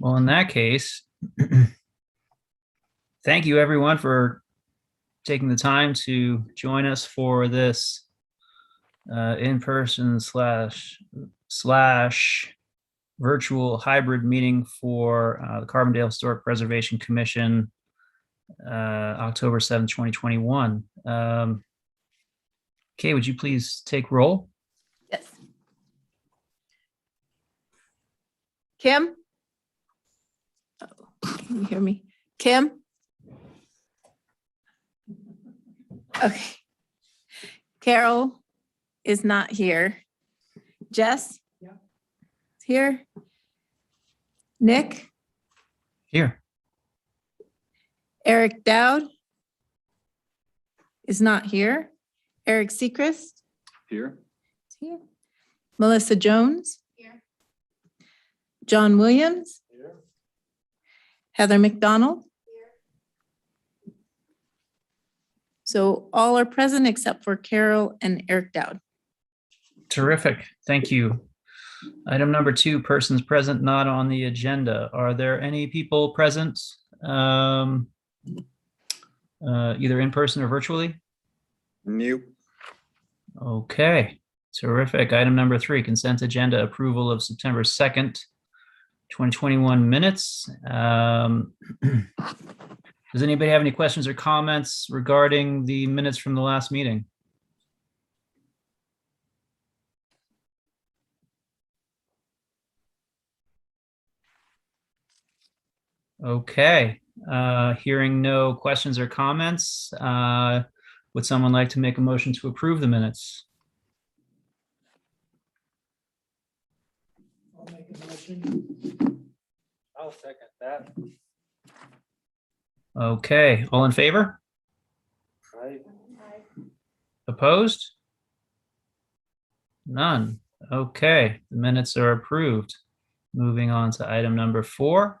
Well, in that case, thank you everyone for taking the time to join us for this in-person slash virtual hybrid meeting for the Carbondale Historic Preservation Commission, October 7th, 2021. Kay, would you please take roll? Yes. Kim? Oh, can you hear me? Kim? Okay. Carol is not here. Jess? Yeah. Here. Nick? Here. Eric Dowd is not here. Eric Seacrest? Here. Here. Melissa Jones? Here. John Williams? Here. Heather McDonald? Here. So all are present except for Carol and Eric Dowd. Terrific. Thank you. Item number 2, persons present not on the agenda. Are there any people present either in person or virtually? Nope. Okay, terrific. Item number 3, consent agenda approval of September 2nd, 2021 minutes. Does anybody have any questions or comments regarding the minutes from the last meeting? Okay, hearing no questions or comments, would someone like to make a motion to approve the minutes? I'll make a motion. I'll second that. Okay, all in favor? Right. Opposed? None. Okay, the minutes are approved. Moving on to item number 4,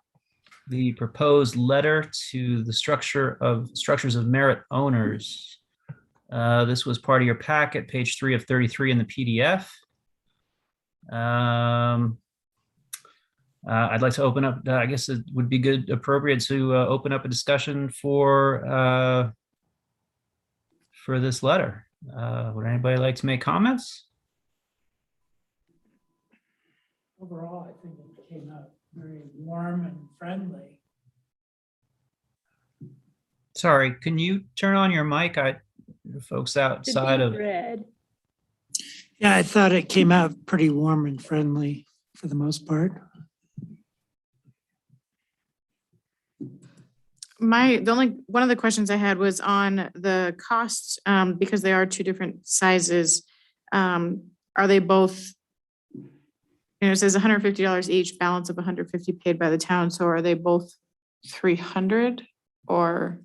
the proposed letter to the structures of merit owners. This was part of your packet, page 3 of 33 in the PDF. I'd like to open up, I guess it would be appropriate to open up a discussion for this letter. Would anybody like to make comments? Overall, I think it came out very warm and friendly. Sorry, can you turn on your mic? Folks outside of. Red. Yeah, I thought it came out pretty warm and friendly for the most part. One of the questions I had was on the costs, because they are 2 different sizes. Are they both, it says $150 each, balance of $150 paid by the town. So are they both $300 or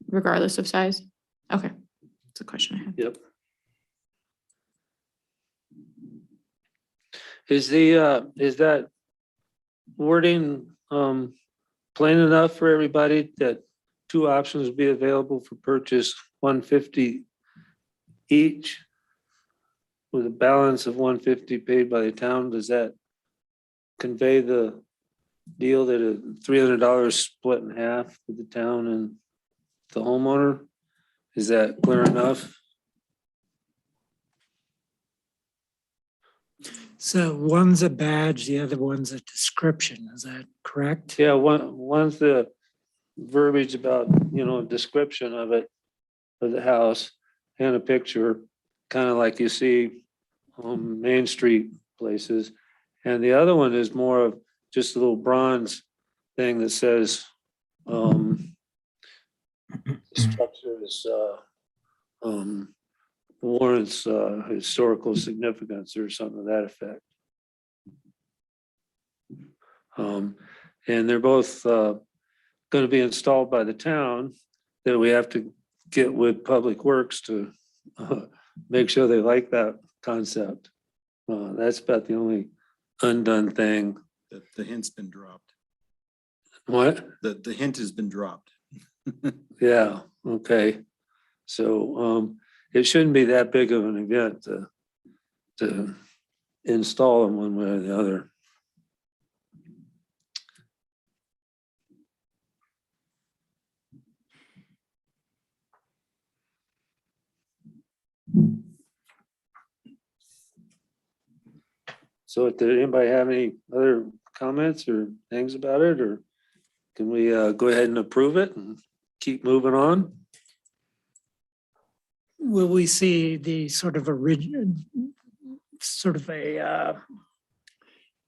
regardless of size? Okay, that's a question I had. Yep. Is that wording plain enough for everybody that 2 options be available for purchase, $150 each with a balance of $150 paid by the town? Does that convey the deal that a $300 split in half with the town and the homeowner? Is that clear enough? So one's a badge, the other one's a description. Is that correct? Yeah, one's the verbiage about, description of it, of the house, and a picture, kind of like you see on Main Street places. And the other one is more of just a little bronze thing that says, structures warrants historical significance or something to that effect. And they're both going to be installed by the town, that we have to get with Public Works to make sure they like that concept. That's about the only undone thing. The hint's been dropped. What? The hint has been dropped. Yeah, okay. So it shouldn't be that big of an event to install them one way or the other. So did anybody have any other comments or things about it, or can we go ahead and approve it and keep moving on? Will we see the sort of original, sort of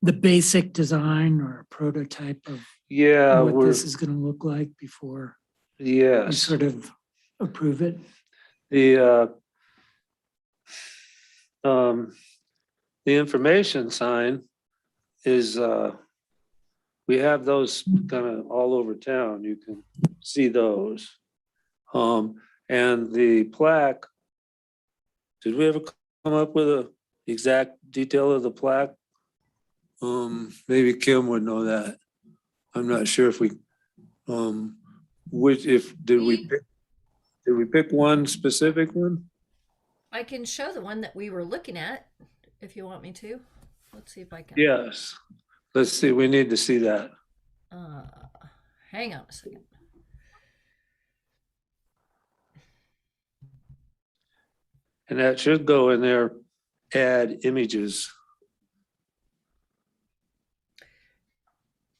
the basic design or a prototype of Yeah, what we're, this is gonna look like before we yes, sort of approve it? the information sign is, we have those kind of all over town. You can see those. And the plaque, did we ever come up with a exact detail of the plaque? Maybe Kim would know that. I'm not sure if we, did we pick one specific one? I can show the one that we were looking at if you want me to. Let's see if I can. Yes. Let's see, we need to see that. Uh, hang on a second. And that should go in there, add images.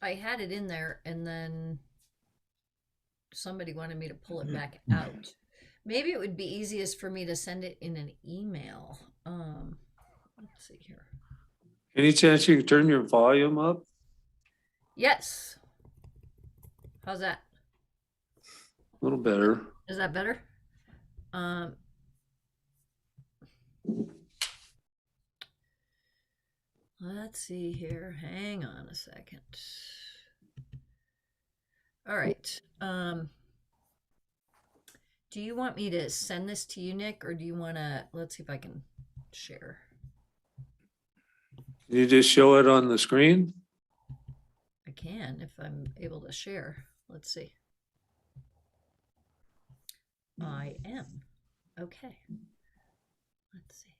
I had it in there and then somebody wanted me to pull it back out. Maybe it would be easiest for me to send it in an email. Let's see here. Any chance you can turn your volume up? Yes. How's that? A little better. Is that better? Let's see here. Hang on a second. All right. Do you want me to send this to you, Nick, or do you want to, let's see if I can share. Can you just show it on the screen? I can if I'm able to share. Let's see. I am. Okay. Let's see.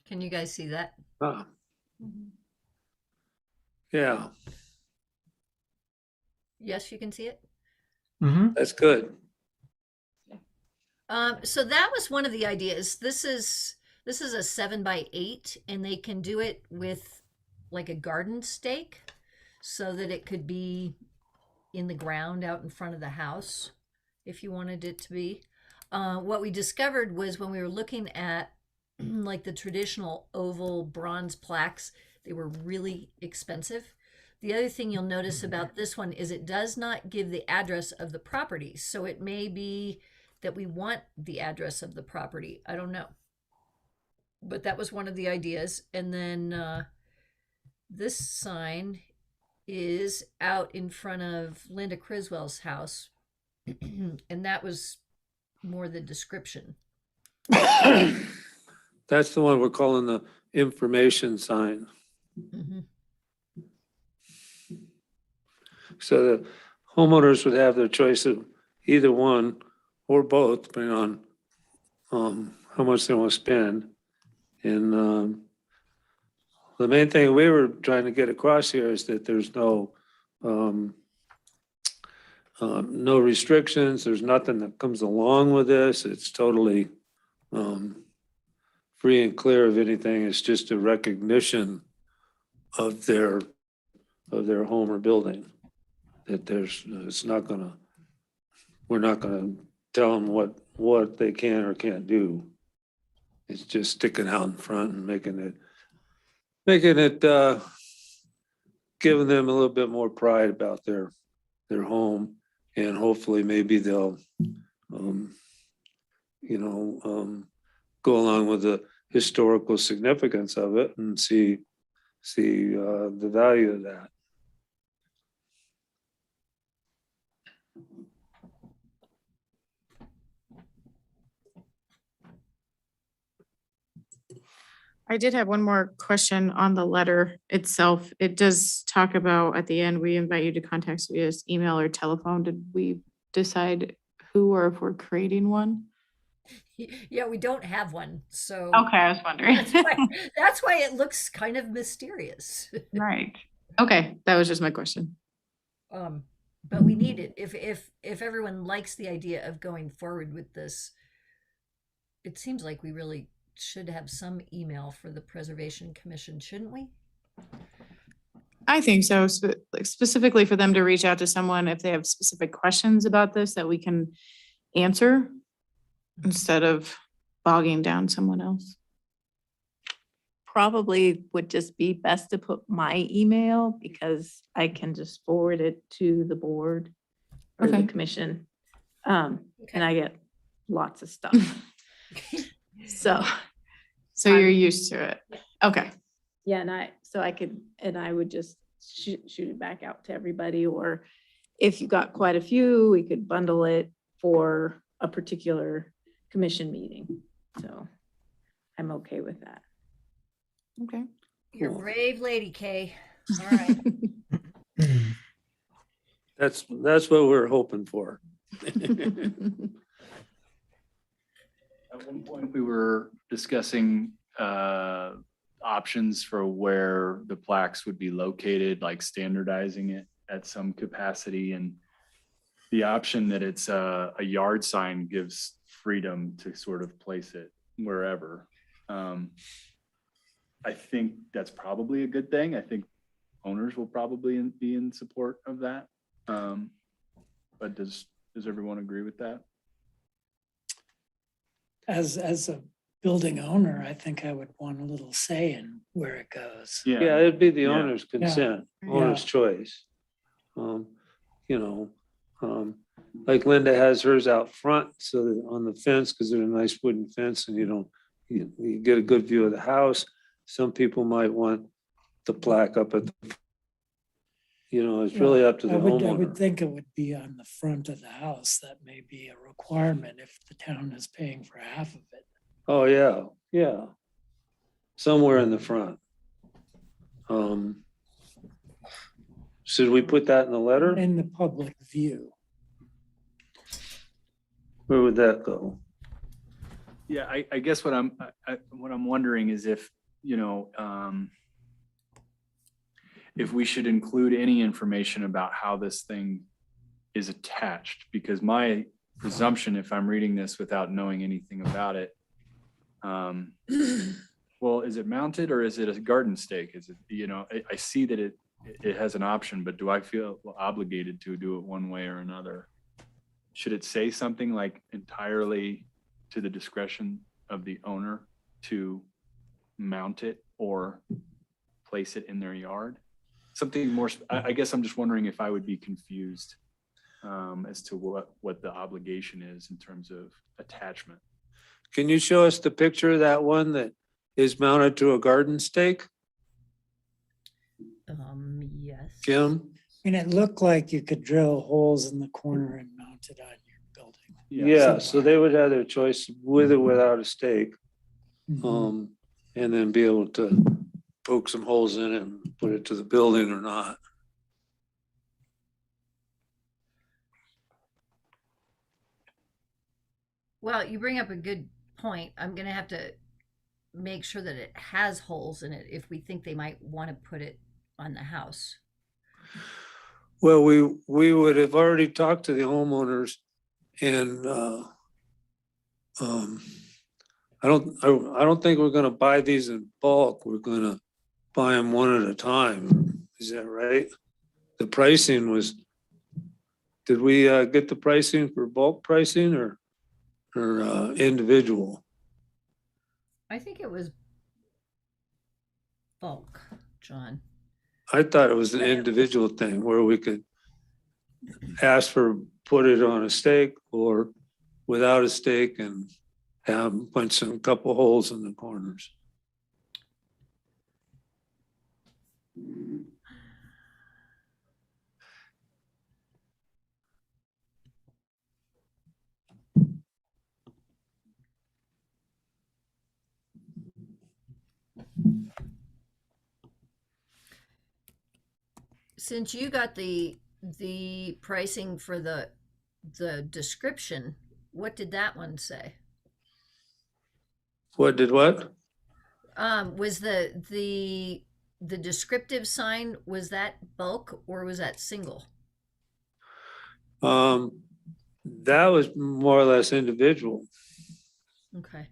Can you guys see that? Ah, yeah, Yes, you can see it. Mm-hmm. that's good. So that was one of the ideas. This is a 7x8, and they can do it with like a garden stake, so that it could be in the ground out in front of the house, if you wanted it to be. What we discovered was when we were looking at like the traditional oval bronze plaques, they were really expensive. The other thing you'll notice about this one is it does not give the address of the property. So it may be that we want the address of the property. I don't know. But that was one of the ideas. And then this sign is out in front of Linda Criswell's house. And that was more the description. That's the one we're calling the information sign. Mm-hmm. So the homeowners would have their choice of either one or both, depending on how much they want to spend. And the main thing we were trying to get across here is that there's no restrictions. There's nothing that comes along with this. It's totally free and clear of anything. It's just a recognition of their home or building. That we're not gonna tell them what they can or can't do. It's just sticking out in front and making it giving them a little bit more pride about their home, and hopefully maybe they'll go along with the historical significance of it and see the value of that. I did have one more question on the letter itself. It does talk about at the end, we invite you to contact us via email or telephone. Did we decide who or if we're creating one? Yeah, we don't have one, so Okay, I was wondering. that's why it looks kind of mysterious. Right. Okay, that was just my question. But we need it if everyone likes the idea of going forward with this. It seems like we really should have some email for the Preservation Commission, shouldn't we? I think so, like specifically for them to reach out to someone if they have specific questions about this that we can answer instead of bogging down someone else. Probably would just be best to put my email because I can just forward it to the board or the Okay. commission. Okay. And I get lots of stuff. So, So you're used to it. Okay. yeah, and I would just shoot it back out to everybody, or if you got quite a few, we could bundle it for a particular commission meeting. So I'm okay with that. Okay. You're a Cool. brave lady, Kay. All right. That's what we're hoping for. At one point, we were discussing options for where the plaques would be located, like standardizing it at some capacity. And the option that it's a yard sign gives freedom to sort of place it wherever. I think that's probably a good thing. I think owners will probably be in support of that. But does everyone agree with that? As a building owner, I think I would want a little say in where it goes. Yeah, it'd be the Yeah. owner's consent, Yeah. owner's choice. You know, like Linda has hers out front, so that on the fence, because they're a nice wooden fence and you get a good view of the house. Some people might want the plaque up at the, it's really up to the I would homeowner. think it would be on the front of the house. That may be a requirement if the town is paying for half of it. Oh, yeah. Somewhere in the front. Should we put that in the letter? In the public view. Where would that go? Yeah, I guess what I'm wondering is if we should include any information about how this thing is attached, because my presumption, if I'm reading this without knowing anything about it, well, is it mounted or is it a garden stake? Is it, I see that it has an option, but do I feel obligated to do it one way or another? Should it say something like entirely to the discretion of the owner to mount it or place it in their yard? Something more, I guess I'm just wondering if I would be confused as to what the obligation is in terms of attachment. Can you show us the picture of that one that is mounted to a garden stake, Yes. Kim? I mean, it looked like you could drill holes in the corner and mount it on your building. Yeah, so they would have their choice with or without a stake. Mhm. And then be able to poke some holes in it and put it to the building or not. Well, you bring up a good point. I'm gonna have to make sure that it has holes in it if we think they might want to put it on the house. Well, we would have already talked to the homeowners and I don't think we're gonna buy these in bulk. We're gonna buy them one at a time. Is that right? The pricing was, did we get the pricing for bulk pricing or individual? I think it was bulk, John. I thought it was an individual thing where we could ask for, put it on a stake or without a stake and have punch a couple holes in the corners. Since you got the pricing for the description, what did that one say? What did what? Was the descriptive sign, was that bulk or was that single? That was more or less individual. Okay.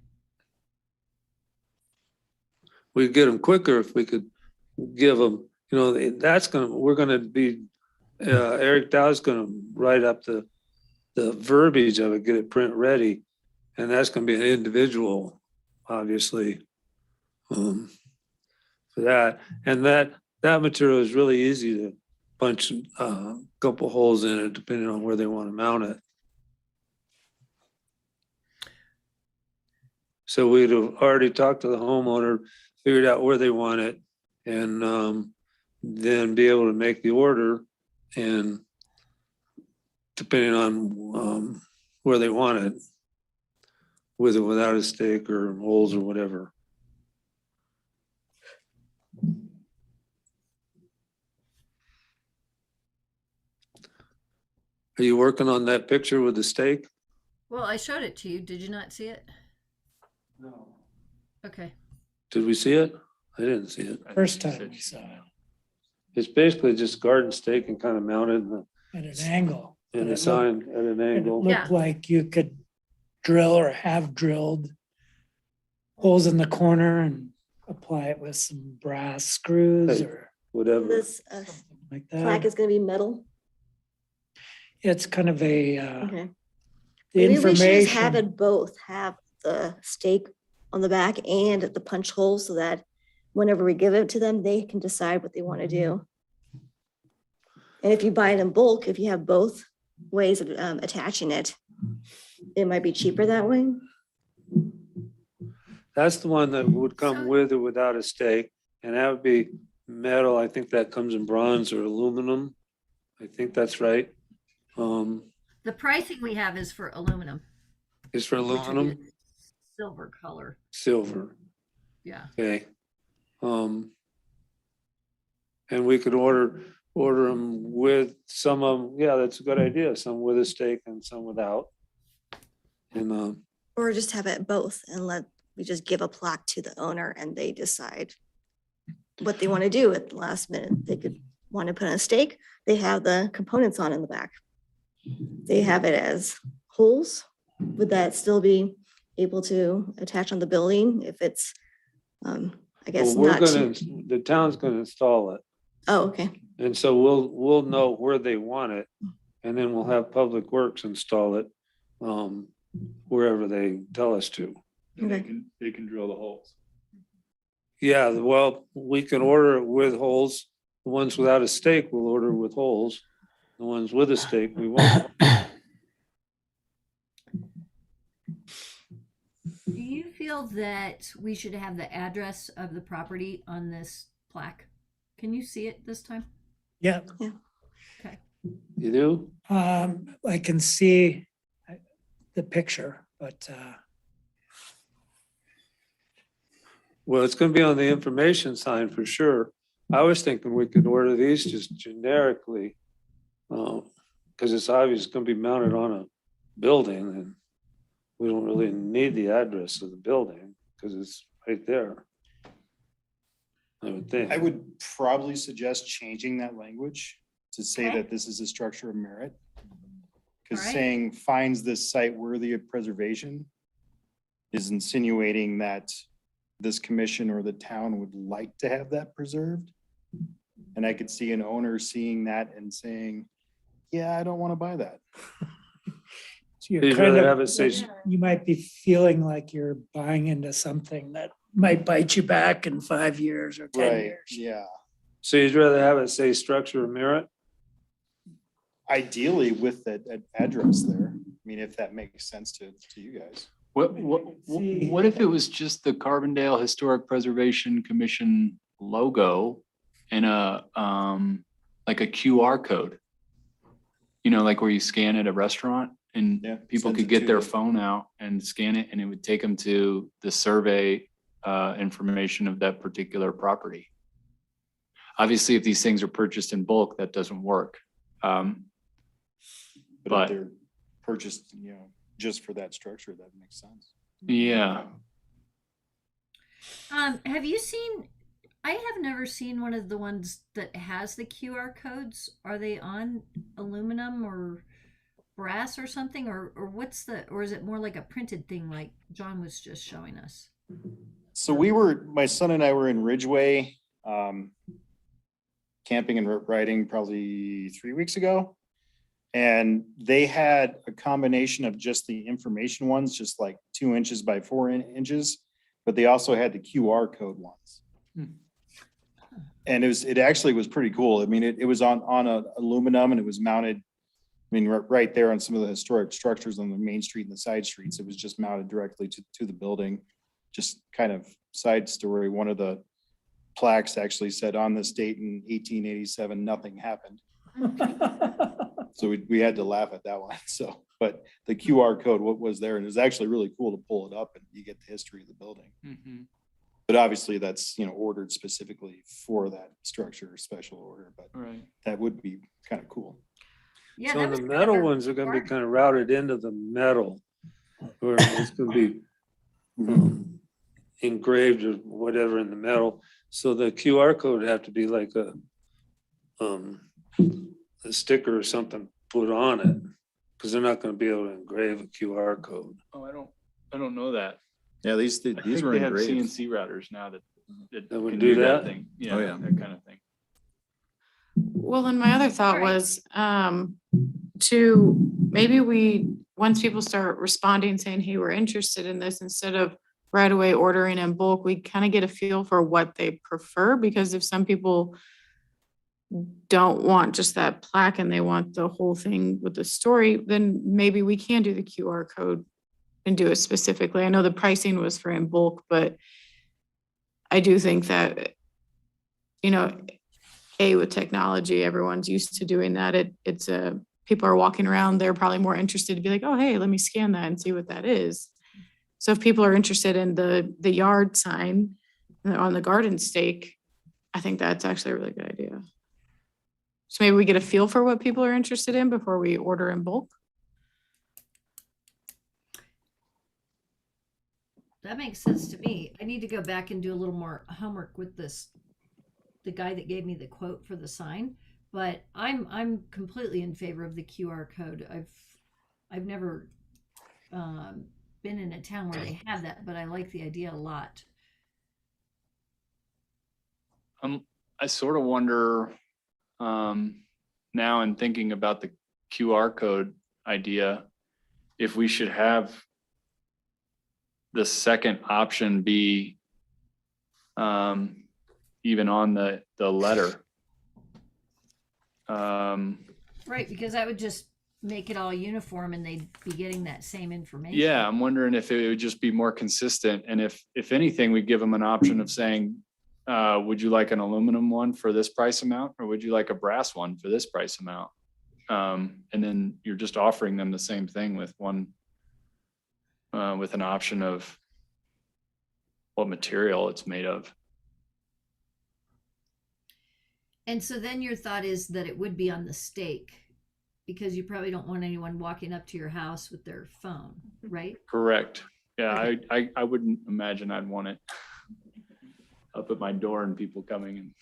We'd get them quicker if we could give them, you know, that's we're gonna be, Eric Dow's gonna write up the verbiage of it, get it print ready. And that's gonna be an individual, obviously, for that. And that material is really easy to punch a couple holes in it, depending on where they want to mount it. So we'd have already talked to the homeowner, figured out where they want it, and then be able to make the order, and depending on where they want it, with or without a stake or holes or whatever. Are you working on that picture with the stake? Well, I showed it to you. Did you not see it? No. Okay. Did we see it? I didn't see it. First time we saw it It's basically just garden stake and kind of mounted at an angle. in but a it sign looked- at an It angle. Yeah. looked like you could drill or have drilled holes in the corner and apply it with some brass screws Hey. or Whatever. This like plaque that. is gonna be metal. It's kind of a, Okay. the Maybe we should just have information. it both, have the stake on the back and the punch hole so that whenever we give it to them, they can decide what they want to do. And if you buy it in bulk, if you have both ways of attaching it, it might be cheaper that way. That's the one that would come So- with or without a stake, and that would be metal. I think that comes in bronze or aluminum. I think that's right. The pricing we have is for aluminum. Is for which would be aluminum, the silver color. silver. Yeah. Okay. And we could order them with some of them. Yeah, that's a good idea. Some with a stake and some without. And Or just have it both and we just give a plaque to the owner and they decide what they want to do at the last minute. They could want to put on a stake. They have the components on in the back. They have it as holes. Would that still be able to attach on the building if it's, I guess well, we're not gonna, too. the town's gonna install it. Oh, okay. And so we'll know where they want it, and then we'll have Public Works install it, wherever they tell us to. And they Okay. can drill the holes. Yeah, well, we can order it with holes. The ones without a stake, we'll order with holes. The ones with a stake, we won't. Do you feel that we should have the address of the property on this plaque? Can you see it this time? Yeah, You do? I can see the picture, but Well, it's gonna be on the information sign for sure. I was thinking we could order these just generically. Cause it's obvious it's gonna be mounted on a building, and we don't really need the address of the building, cause it's right there. I would think. I would probably suggest changing that language to say Okay. that this is a structure of merit. Because Alright. saying finds this site worthy of preservation is insinuating that this commission or the town would like to have that preserved. And I could see an owner seeing that and saying, yeah, I don't want to buy that. so you're You'd kind rather have of, it say, you might be feeling like you're buying into something that might bite you back in 5 years or 10 Right, years. yeah. so you'd rather have it say structure of merit? Ideally with that address there. I mean, if that makes sense to you guys. What if it was just the Carbondale Historic Preservation Commission logo and like a QR code? You know, like where you scan at a restaurant and Yeah, people sends could it get to their the- phone out and scan it and it would take them to the survey information of that particular property. Obviously, if these things are purchased in bulk, that doesn't work. But But- if they're purchased, just for that structure, that makes sense. Yeah, Have you seen, I have never seen one of the ones that has the QR codes. Are they on aluminum or brass or something? Or what's the, or is it more like a printed thing like John was just showing us? So my son and I were in Ridgeway, camping and riding probably 3 weeks ago. And they had a combination of just the information ones, just like 2 inches by 4 inches, but they also had the QR code ones. And it actually was pretty cool. I mean, it was on a aluminum and it was mounted, I mean, right there on some of the historic structures on the main street and the side streets. It was just mounted directly to the building. Just kind of side story, one of the plaques actually said, on this date in 1887, nothing happened. So we had to laugh at that one. So, but the QR code, what was there, and it was actually really cool to pull it up and you get the history of the building. But obviously that's, ordered specifically for that structure, special order, but Right. that would be kind of cool. Yeah, So that the was kind metal of a ones are gonna be requirement. kind of routed into the metal. Or it's gonna be engraved or whatever in the metal. So the QR code would have to be like a sticker or something put on it. Cause they're not gonna be able to engrave a QR code. Oh, I don't know that. Yeah, these I think were they have engraved. CNC routers now that That would can do that? thing. Oh, yeah. That kind of thing. Well, and my other thought Right. was, to maybe once people start responding saying, hey, we're interested in this, instead of right away ordering in bulk, we kind of get a feel for what they prefer, because if some people don't want just that plaque and they want the whole thing with the story, then maybe we can do the QR code and do it specifically. I know the pricing was for in bulk, but I do think that, with technology, everyone's used to doing that. People are walking around, they're probably more interested to be like, oh, hey, let me scan that and see what that is. So if people are interested in the yard sign on the garden stake, I think that's actually a really good idea. So maybe we get a feel for what people are interested in before we order in bulk. That makes sense to me. I need to go back and do a little more homework with the guy that gave me the quote for the sign, but I'm completely in favor of the QR code. I've never been in a town where they have that, but I like the idea a lot. I sort of wonder now in thinking about the QR code idea, if we should have the second option be even on the letter. Right, because that would just make it all uniform and they'd be getting that same information. Yeah, I'm wondering if it would just be more consistent, and if anything, we give them an option of saying, would you like an aluminum one for this price amount, or would you like a brass one for this price amount? And then you're just offering them the same thing with one, with an option of what material it's made of. And so then your thought is that it would be on the stake, because you probably don't want anyone walking up to your house with their phone, right? Correct. Yeah, Okay. I wouldn't imagine I'd want it up at my door and people coming in.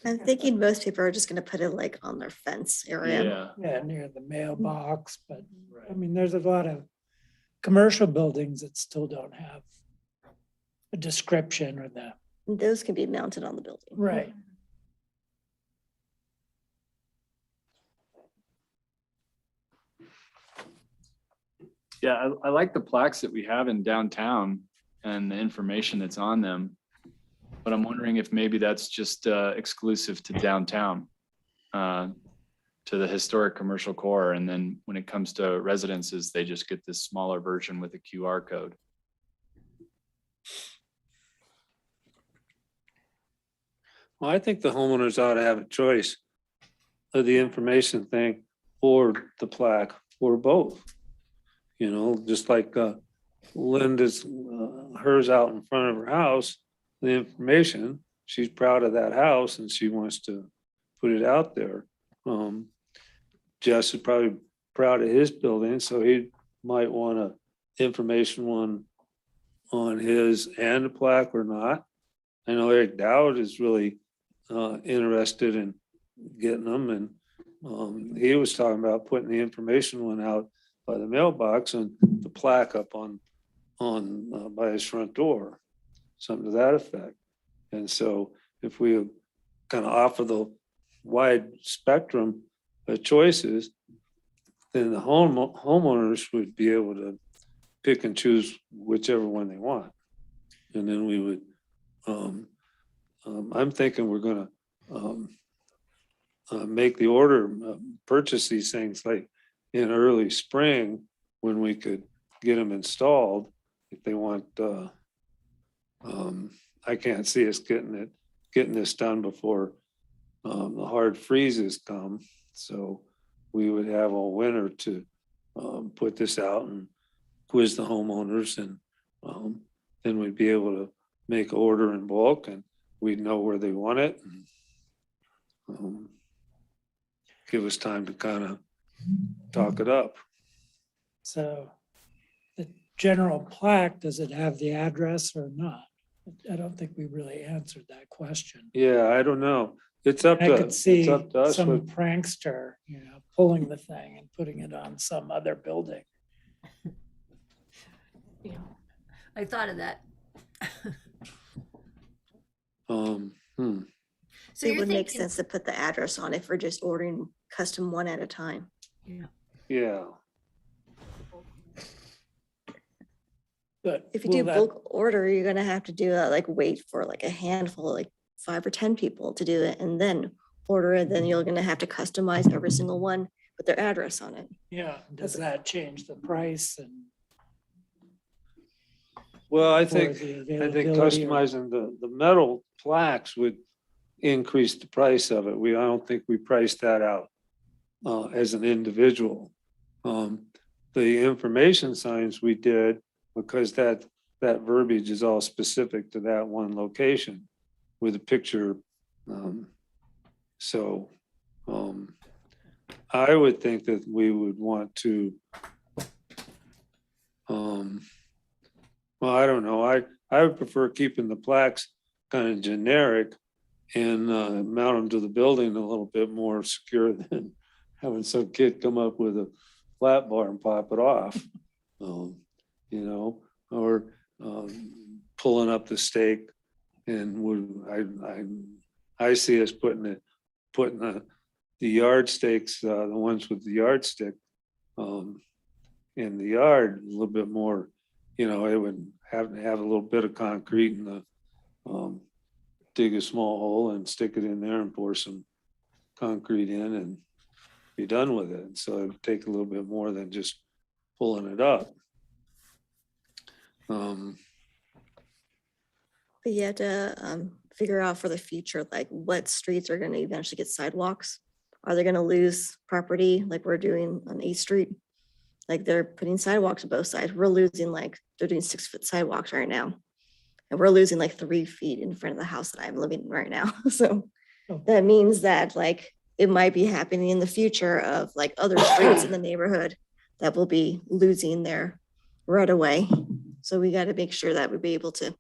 I'm thinking most people are just gonna put it like on their fence area. Yeah. Yeah, near the mailbox, but I mean, there's a lot of commercial buildings that still don't have a description or the, Those can be mounted on the building. right. Yeah, I like the plaques that we have in downtown and the information that's on them. But I'm wondering if maybe that's just exclusive to downtown, to the historic commercial core. And then when it comes to residences, they just get this smaller version with a QR code. Well, I think the homeowners ought to have a choice of the information thing or the plaque or both. Just like Linda's, hers out in front of her house, the information, she's proud of that house and she wants to put it out there. Jess is probably proud of his building, so he might want a information one on his and a plaque or not. I know Eric Dowd is really interested in getting them, and he was talking about putting the information one out by the mailbox and the plaque up on by his front door, something to that effect. And so if we kind of offer the wide spectrum of choices, then the homeowners would be able to pick and choose whichever one they want. And then we would, I'm thinking we're gonna make the order, purchase these things like in early spring when we could get them installed. If they want, I can't see us getting this done before the hard freezes come. So we would have all winter to put this out and quiz the homeowners, and then we'd be able to make order in bulk, and we'd know where they want it. And, give us time to kind of talk it up. So the general plaque, does it have the address or not? I don't think we really answered that question. Yeah, I don't know. It's up I to, could it's see up to us. some what- prankster, pulling the thing and putting it on some other building. Yeah, I thought of that. So It you're would make thinking, sense to put the address on if we're just ordering custom one at a time. Yeah, But If you will do that- bulk order, you're gonna have to do like wait for like a handful, like 5 or 10 people to do it and then order it. Then you're gonna have to customize every single one with their address on it. Yeah, does that change the price and? well, I for think the availability or- customizing the metal plaques would increase the price of it. I don't think we priced that out as an individual. The information signs we did, because that verbiage is all specific to that one location with a picture. So I would think that we would want to, well, I don't know. I would prefer keeping the plaques kind of generic and mount them to the building a little bit more secure than having some kid come up with a flat bar and pop it off. Or pulling up the stake, and I see us putting the yardsticks, the ones with the yardstick, in the yard a little bit more. It would have to have a little bit of concrete in the dig a small hole and stick it in there and pour some concrete in and be done with it. So it would take a little bit more than just pulling it up. But you have to figure out for the future, like what streets are gonna eventually get sidewalks. Are they gonna lose property like we're doing on 8th Street? Like they're putting sidewalks on both sides. We're losing they're doing 6-foot sidewalks right now. And we're losing 3 feet in front of the house that I'm living in right now. So Oh. that means that it might be happening in the future of other streets in the neighborhood that will be losing their right away. So we got to make sure that we'll be able to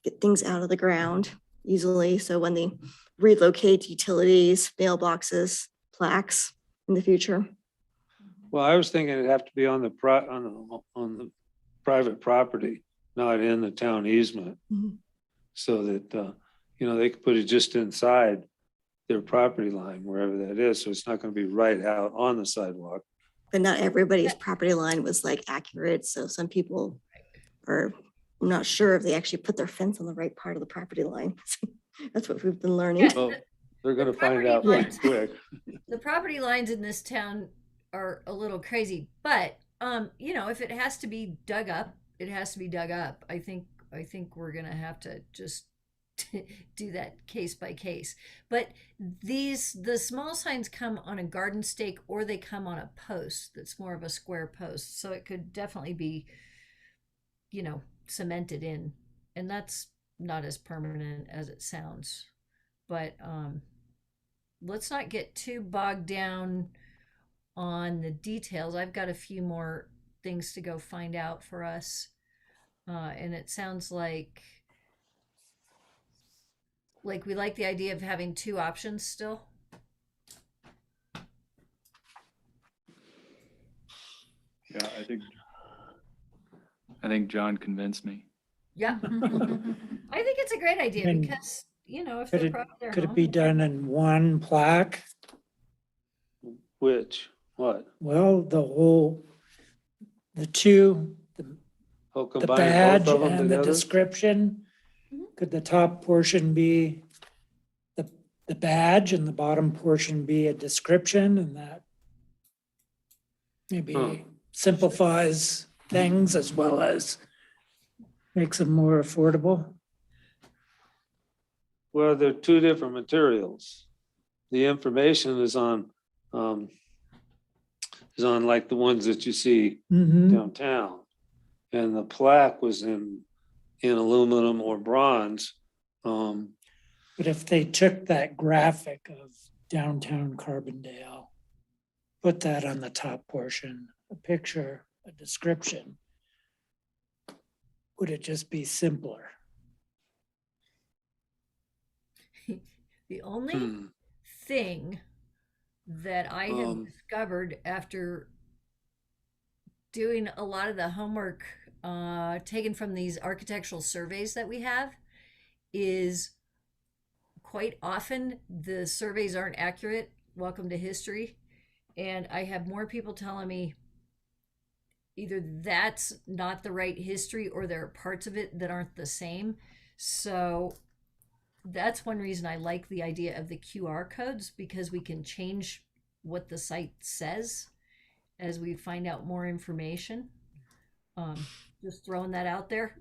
get things out of the ground easily. So when they relocate utilities, mailboxes, plaques in the future. Well, I was thinking it'd have to be on the on the private property, not in the town easement. Mhm. So that, they could put it just inside their property line, wherever that is. So it's not gonna be right out on the sidewalk. But not everybody's property line was accurate. So some people are not sure if they actually put their fence on the right part of the property line. That's what we've been learning. Well, they're gonna The find property out pretty lines- quick. the property lines in this town are a little crazy, but if it has to be dug up, it has to be dug up. I think we're gonna have to just do that case by case. But the small signs come on a garden stake, or they come on a post that's more of a square post. So it could definitely be, cemented in, and that's not as permanent as it sounds. But let's not get too bogged down on the details. I've got a few more things to go find out for us. And it sounds like we like the idea of having two options still. Yeah, I think John convinced me. Yeah. I think it's a great idea And because, if Could they're it, proud of their could it home. be done in one plaque? Which, what? Well, the two, Oh, the combine badge both of them and the together? description. Mhm. Could the top portion be the badge and the bottom portion be a description, and that maybe simplifies things as well as makes them more affordable? Well, they're two different materials. The information is on like the ones that you see Mhm. downtown. And the plaque was in aluminum or bronze. But if they took that graphic of downtown Carbondale, put that on the top portion, a picture, a description, would it just be simpler? The only hmm, thing that I have Um, discovered after doing a lot of the homework taken from these architectural surveys that we have is quite often the surveys aren't accurate. Welcome to history. And I have more people telling me either that's not the right history or there are parts of it that aren't the same. So that's one reason I like the idea of the QR codes, because we can change what the site says as we find out more information. Just throwing that out there.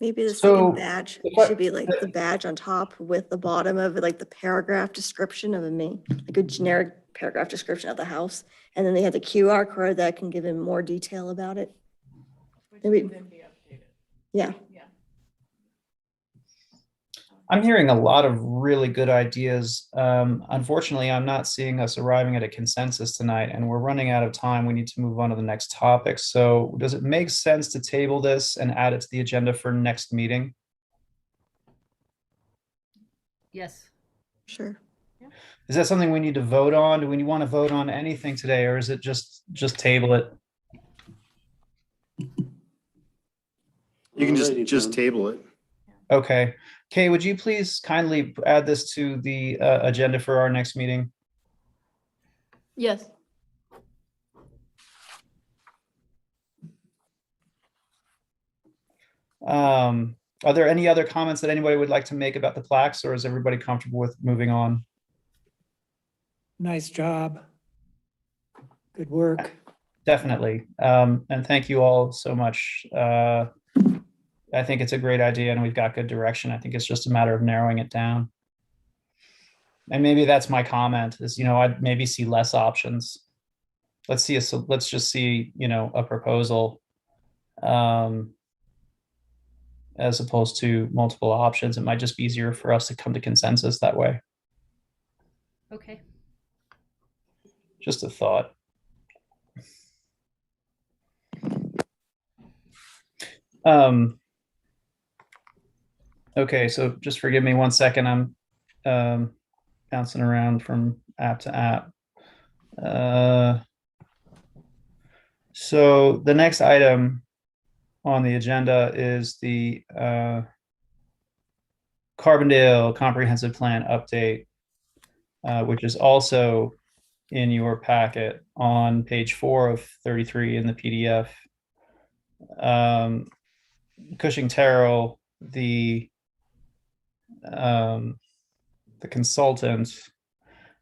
Maybe the So, second badge if I- should be like the badge on top with the bottom of it, like the paragraph description of like a generic paragraph description of the house. And then they have the QR code that can give him more detail about it. Maybe, yeah. I'm hearing a lot of really good ideas. Unfortunately, I'm not seeing us arriving at a consensus tonight, and we're running out of time. We need to move on to the next topic. So does it make sense to table this and add it to the agenda for next meeting? Yes. Sure. Is that something we need to vote on? Do we want to vote on anything today, or is it just table it? You can Alrighty just then. table it. Okay. Kay, would you please kindly add this to the agenda for our next meeting? Yes. Are there any other comments that anybody would like to make about the plaques, or is everybody comfortable with moving on? Nice job. Good work. Definitely. And thank you all so much. I think it's a great idea and we've got good direction. I think it's just a matter of narrowing it down. And maybe that's my comment is, I'd maybe see less options. Let's just see, a proposal as opposed to multiple options. It might just be easier for us to come to consensus that way. Okay. Just a thought. Okay, so just forgive me 1 second. I'm bouncing around from app to app. So the next item on the agenda is the Carbondale Comprehensive Plan update, which is also in your packet on page 4 of 33 in the PDF. Cushing Terrell, the consultant,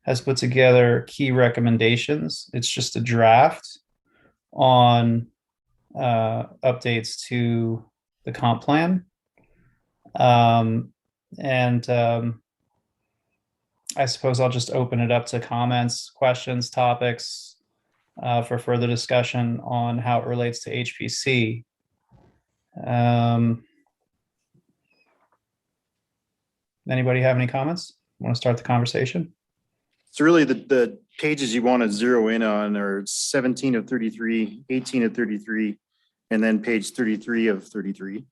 has put together key recommendations. It's just a draft on updates to the comp plan. I suppose I'll just open it up to comments, questions, topics for further discussion on how it relates to HPC. Anybody have any comments? Want to start the conversation? So really the pages you want to zero in on are 17 of 33, 18 of 33, and then page 33 of 33.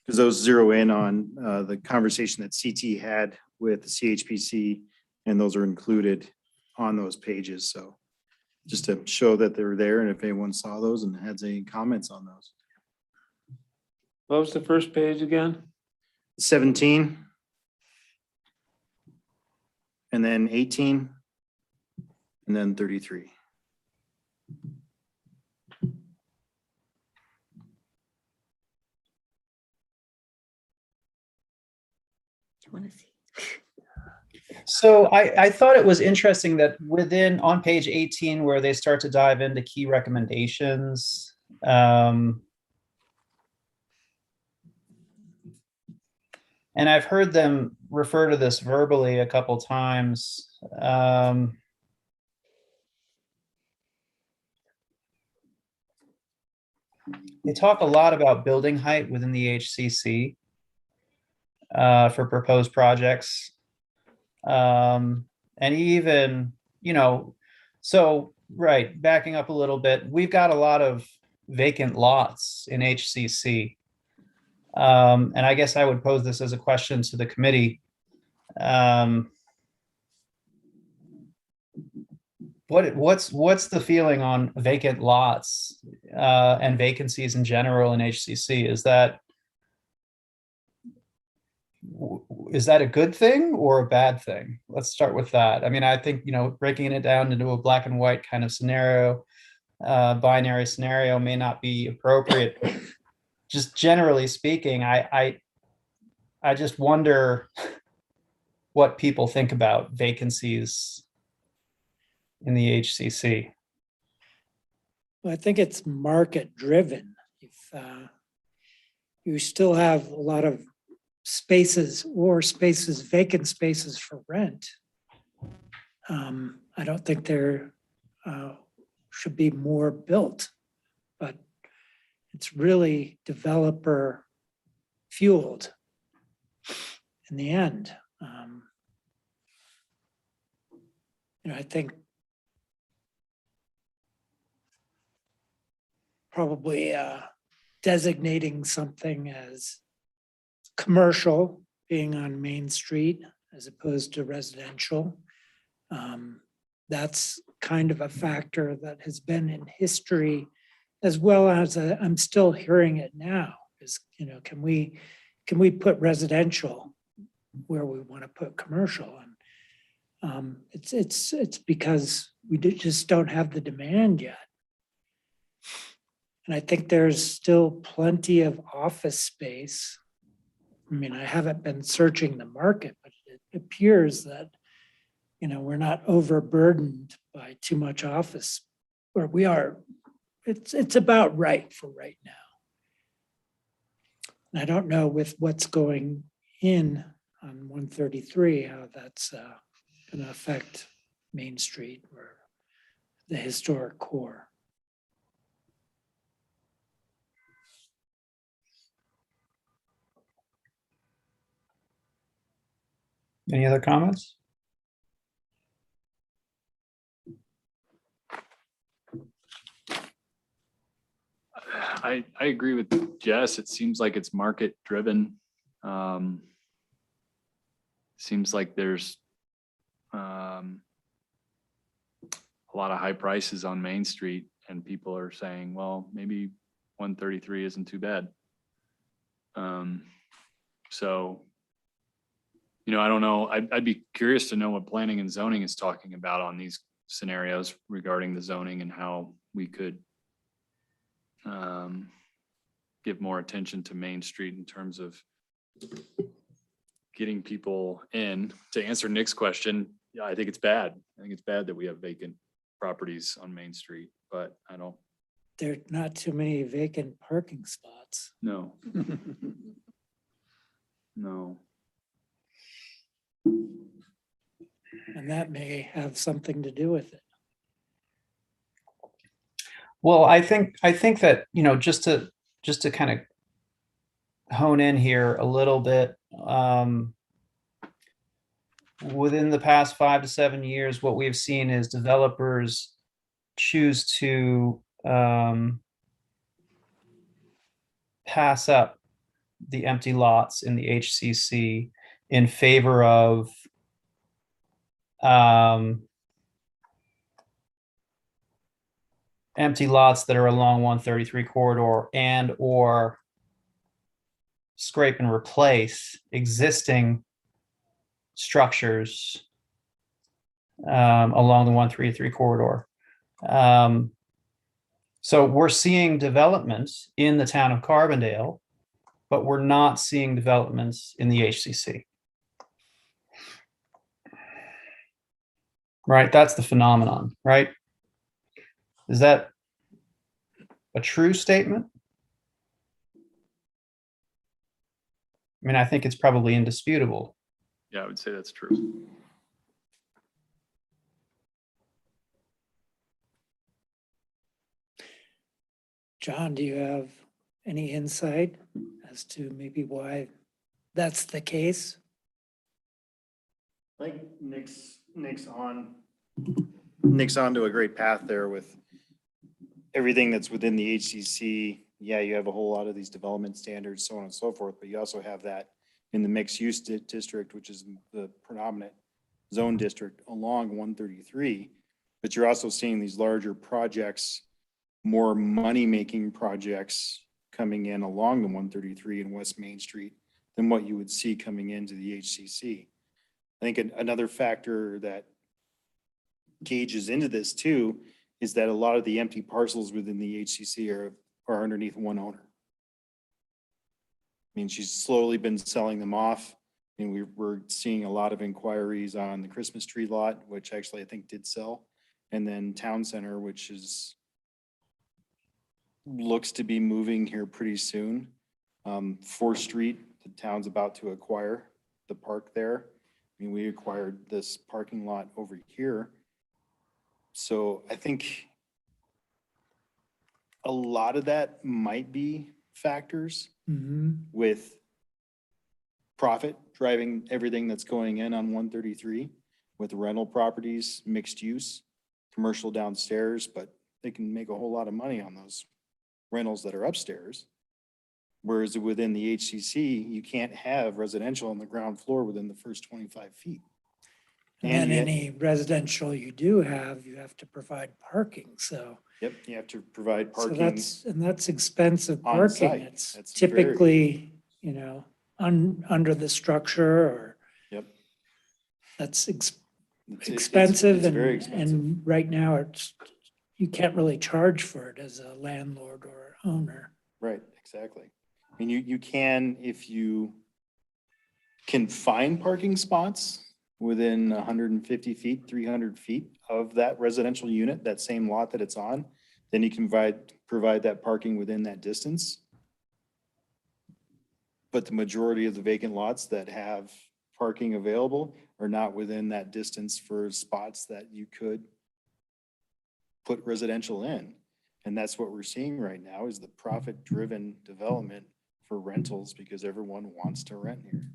Because those zero in on the conversation that CT had with the CHPC, and those are included on those pages. So just to show that they were there, and if anyone saw those and has any comments on those. What was the first page again? 17. And then 18. And then 33. You want to see? So I thought it was interesting that within, on page 18, where they start to dive into key recommendations, and I've heard them refer to this verbally a couple times. They talk a lot about building height within the HCC for proposed projects. And even, so, right, backing up a little bit, we've got a lot of vacant lots in HCC. And I guess I would pose this as a question to the committee. What's the feeling on vacant lots and vacancies in general in HCC? Is that a good thing or a bad thing? Let's start with that. I mean, I think, breaking it down into a black and white kind of scenario, binary scenario may not be appropriate. Just generally speaking, I just wonder what people think about vacancies in the HCC. Well, I think it's market driven. If you still have a lot of vacant spaces for rent, I don't think there should be more built, but it's really developer fueled in the end. I think probably designating something as commercial being on Main Street as opposed to residential. That's kind of a factor that has been in history, as well as I'm still hearing it now, is, can we put residential where we want to put commercial? And it's because we just don't have the demand yet. And I think there's still plenty of office space. I mean, I haven't been searching the market, but it appears that, we're not overburdened by too much office, or we are. It's about right for right now. And I don't know with what's going in on 133, how that's going to affect Main Street or the historic core. Any other comments? I agree with Jess. It seems like it's market driven. Seems like there's a lot of high prices on Main Street, and people are saying, well, maybe 133 isn't too bad. So, I don't know. I'd be curious to know what planning and zoning is talking about on these scenarios regarding the zoning and how we could give more attention to Main Street in terms of getting people in. To answer Nick's question, yeah, I think it's bad. I think it's bad that we have vacant properties on Main Street, but I don't. There are not too many vacant parking spots. No. No. And that may have something to do with it. Well, I think that, just to kind of hone in here a little bit, within the past 5 to 7 years, what we've seen is developers choose to pass up the empty lots in the HCC in favor of empty lots that are along 133 corridor and or scrape and replace existing structures along the 133 corridor. So we're seeing developments in the town of Carbondale, but we're not seeing developments in the HCC. Right? That's the phenomenon, right? Is that a true statement? I mean, I think it's probably indisputable. Yeah, I would say that's true. John, do you have any insight as to maybe why that's the case? Like Nick's onto a great path there with everything that's within the HCC. Yeah, you have a whole lot of these development standards, so on and so forth, but you also have that in the mixed use district, which is the predominant zone district along 133. But you're also seeing these larger projects, more money-making projects coming in along the 133 and West Main Street than what you would see coming into the HCC. I think another factor that gauges into this too is that a lot of the empty parcels within the HCC are underneath one owner. I mean, she's slowly been selling them off. And we're seeing a lot of inquiries on the Christmas tree lot, which actually I think did sell. And then Town Center, which looks to be moving here pretty soon. 4th Street, the town's about to acquire the park there. I mean, we acquired this parking lot over here. So I think a lot of that might be factors with profit driving everything that's going in on 133 with rental properties, mixed use, commercial downstairs, but they can make a whole lot of money on those rentals that are upstairs. Whereas within the HCC, you can't have residential on the ground floor within the first 25 feet. And yet- any residential you do have, you have to provide parking, so. Yep, you have to provide So parking. that's expensive on parking. site. It's That's very- typically, under the structure or. Yep. That's It's expensive very and, expensive. and right now you can't really charge for it as a landlord or owner. Right, exactly. I mean, you can, if you can find parking spots within 150 feet, 300 feet of that residential unit, that same lot that it's on, then you can provide that parking within that distance. But the majority of the vacant lots that have parking available are not within that distance for spots that you could put residential in. And that's what we're seeing right now is the profit-driven development for rentals because everyone wants to rent here.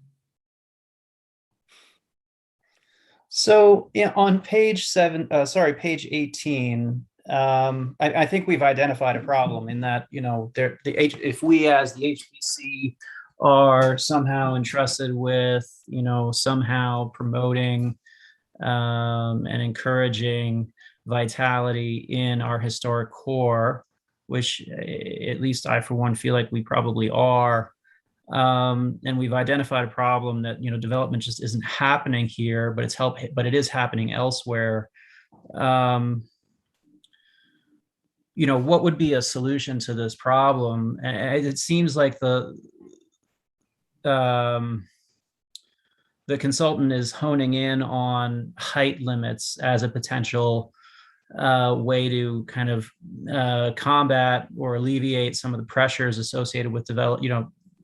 So on page 18, I think we've identified a problem in that, if we as the HPC are somehow entrusted with, somehow promoting and encouraging vitality in our historic core, which at least I, for one, feel like we probably are. And we've identified a problem that, development just isn't happening here, but but it is happening elsewhere. What would be a solution to this problem? And it seems like the consultant is honing in on height limits as a potential way to kind of combat or alleviate some of the pressures associated with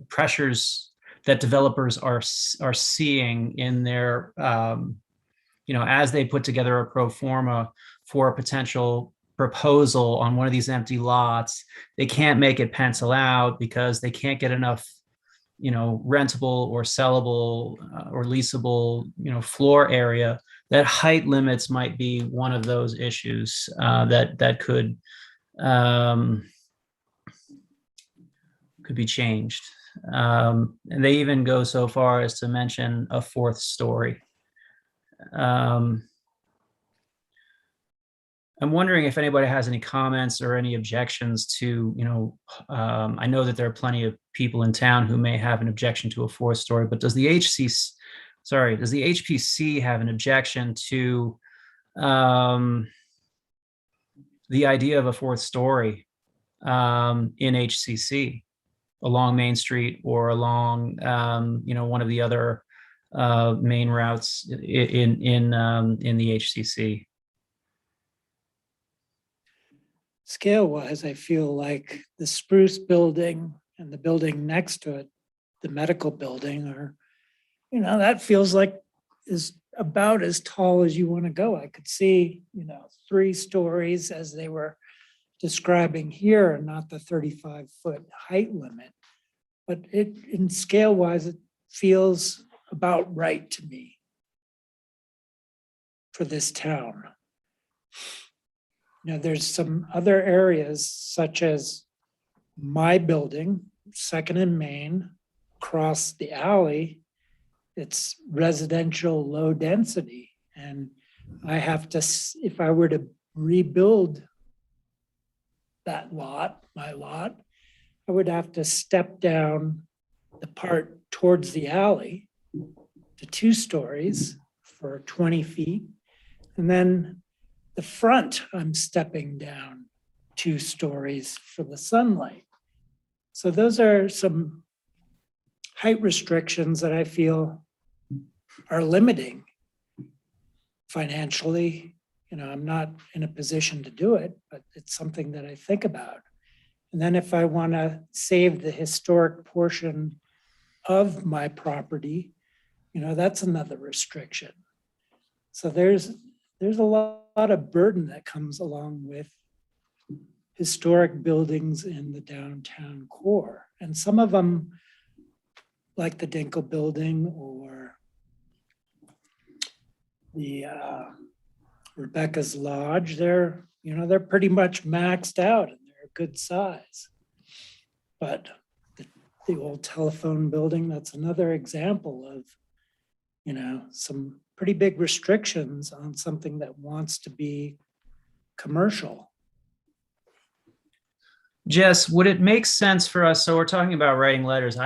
pressures that developers are seeing in their, as they put together a pro forma for a potential proposal on one of these empty lots, they can't make it pencil out because they can't get enough rentable or sellable or leasable, floor area, that height limits might be one of those issues that could be changed. And they even go so far as to mention a fourth story. I'm wondering if anybody has any comments or any objections to, I know that there are plenty of people in town who may have an objection to a fourth story, but does the HPC have an objection to the idea of a fourth story in HCC along Main Street or along, one of the other main routes in the HCC? Scale wise, I feel like the Spruce building and the building next to it, the medical building, are, that feels like is about as tall as you want to go. I could see, 3 stories as they were describing here, and not the 35-foot height limit. But in scale wise, it feels about right to me for this town. There's some other areas such as my building, Second and Main, across the alley. It's residential low density. And I have to, if I were to rebuild that lot, my lot, I would have to step down the part towards the alley to 2 stories for 20 feet. And then the front, I'm stepping down 2 stories for the sunlight. So those are some height restrictions that I feel are limiting financially. I'm not in a position to do it, but it's something that I think about. And then if I want to save the historic portion of my property, that's another restriction. So there's a lot of burden that comes along with historic buildings in the downtown core. And some of them, like the Dinkle building or the Rebecca's Lodge, they're pretty much maxed out and they're a good size. But the old telephone building, that's another example of, some pretty big restrictions on something that wants to be commercial. Jess, would it make sense for us? So we're talking about writing letters.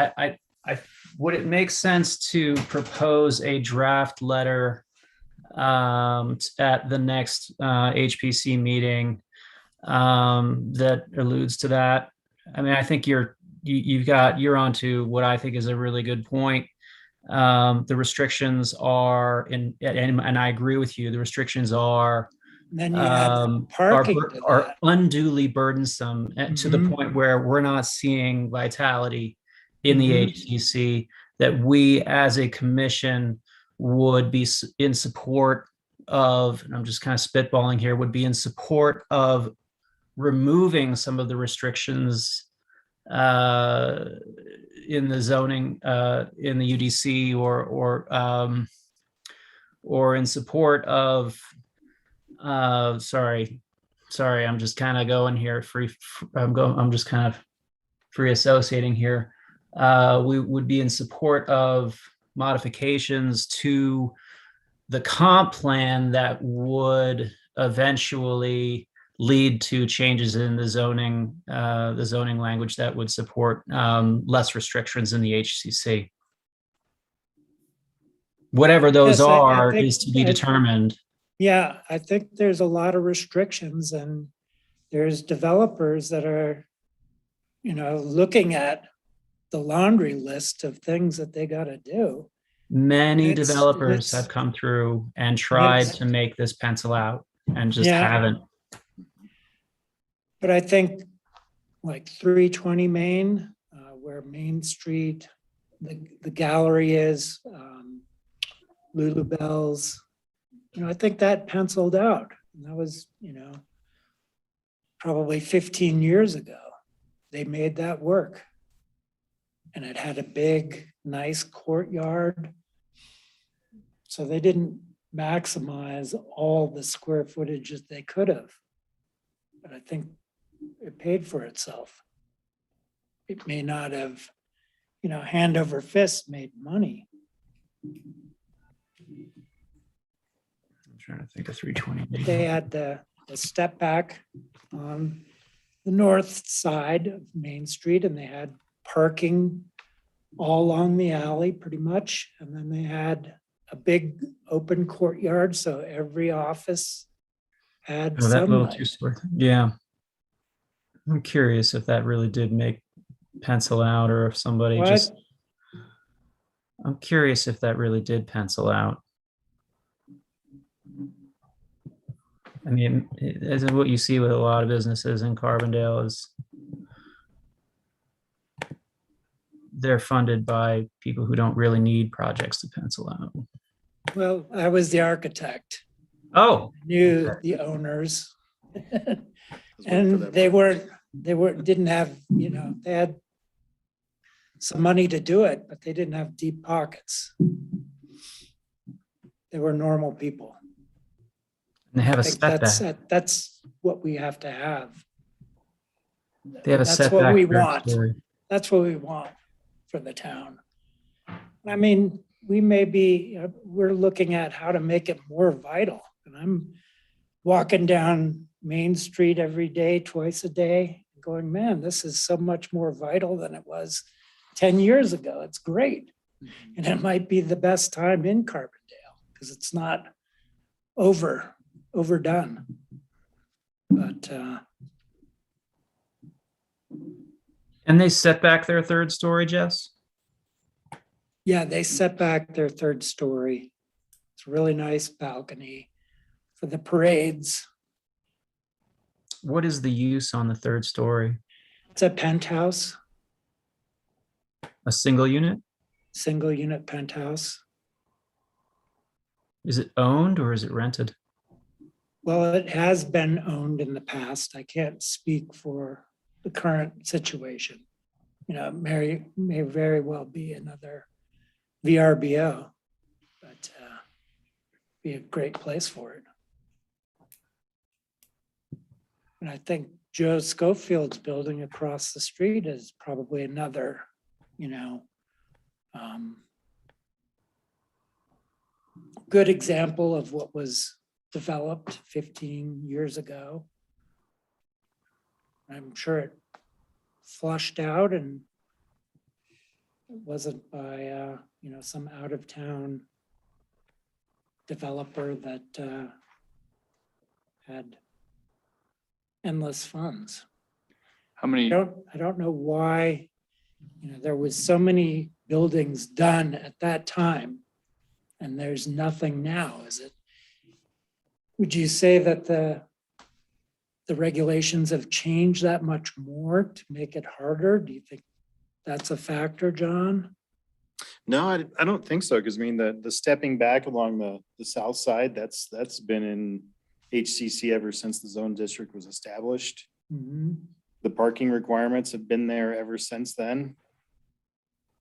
Would it make sense to propose a draft letter at the next HPC meeting that alludes to that? I mean, I think you're onto what I think is a really good point. The restrictions are, and I agree with you, the restrictions are And then you add parking to are that. unduly burdensome to the Mhm. point where we're not seeing vitality in the Mhm. HCC, that we as a commission would be in support of, and I'm just kind of spitballing here, would be in support of removing some of the restrictions in the zoning, in the UDC, or in support of, sorry, I'm just kind of going here I'm just kind of free associating here. We would be in support of modifications to the comp plan that would eventually lead to changes in the zoning language that would support less restrictions in the HCC. Whatever those Yes, I are think- is to be determined. Yeah, I think there's a lot of restrictions, and there's developers that are, looking at the laundry list of things that they got to do. Many It's- developers it's- have come through and tried it's- to make this pencil out and just Yeah. haven't. But I think like 320 Main, where Main Street, the gallery is, Lulu Bells, I think that penciled out. And that was, probably 15 years ago. They made that work. And it had a big, nice courtyard. So they didn't maximize all the square footage that they could have. But I think it paid for itself. It may not have, hand over fist made money. I'm trying to think of 320. They had the step back on the north side of Main Street, and they had parking all along the alley pretty much. And then they had a big open courtyard, so every office had Oh, that little sunlight. two-story thing. Yeah. I'm curious if that really did make pencil out or if somebody What? just, I'm curious if that really did pencil out. I mean, as what you see with a lot of businesses in Carbondale is they're funded by people who don't really need projects to pencil out. Well, I was the architect, Oh, knew the owners. I was waiting for And that they part. didn't have, they had some money to do it, but they didn't have deep pockets. They were normal people. and they have I a think setback. that's what we have to have. They have a That's setback. what we third want. story. That's what we want for the town. I mean, we may be, we're looking at how to make it more vital. And I'm walking down Main Street every day, twice a day, going, man, this is so much more vital than it was 10 years ago. It's great. And it might be the best time in Carbondale because it's not overdone. But And they set back their third story, Jess? yeah, they set back their third story. It's a really nice balcony for the parades. What is the use on the third story? It's a penthouse, A single unit? single unit penthouse. Is it owned or is it rented? Well, it has been owned in the past. I can't speak for the current situation. It may very well be another VRBO, but be a great place for it. And I think Joe Schofield's building across the street is probably another, good example of what was developed 15 years ago. I'm sure it flushed out and it wasn't by, some out of town developer that had endless funds. How many, I don't know why, there was so many buildings done at that time and there's nothing now, is it? Would you say that the regulations have changed that much more to make it harder? Do you think that's a factor, John? No, I don't think so, because I mean, the stepping back along the south side, that's been in HCC ever since the zone district was established. Mhm. The parking requirements have been there ever since then.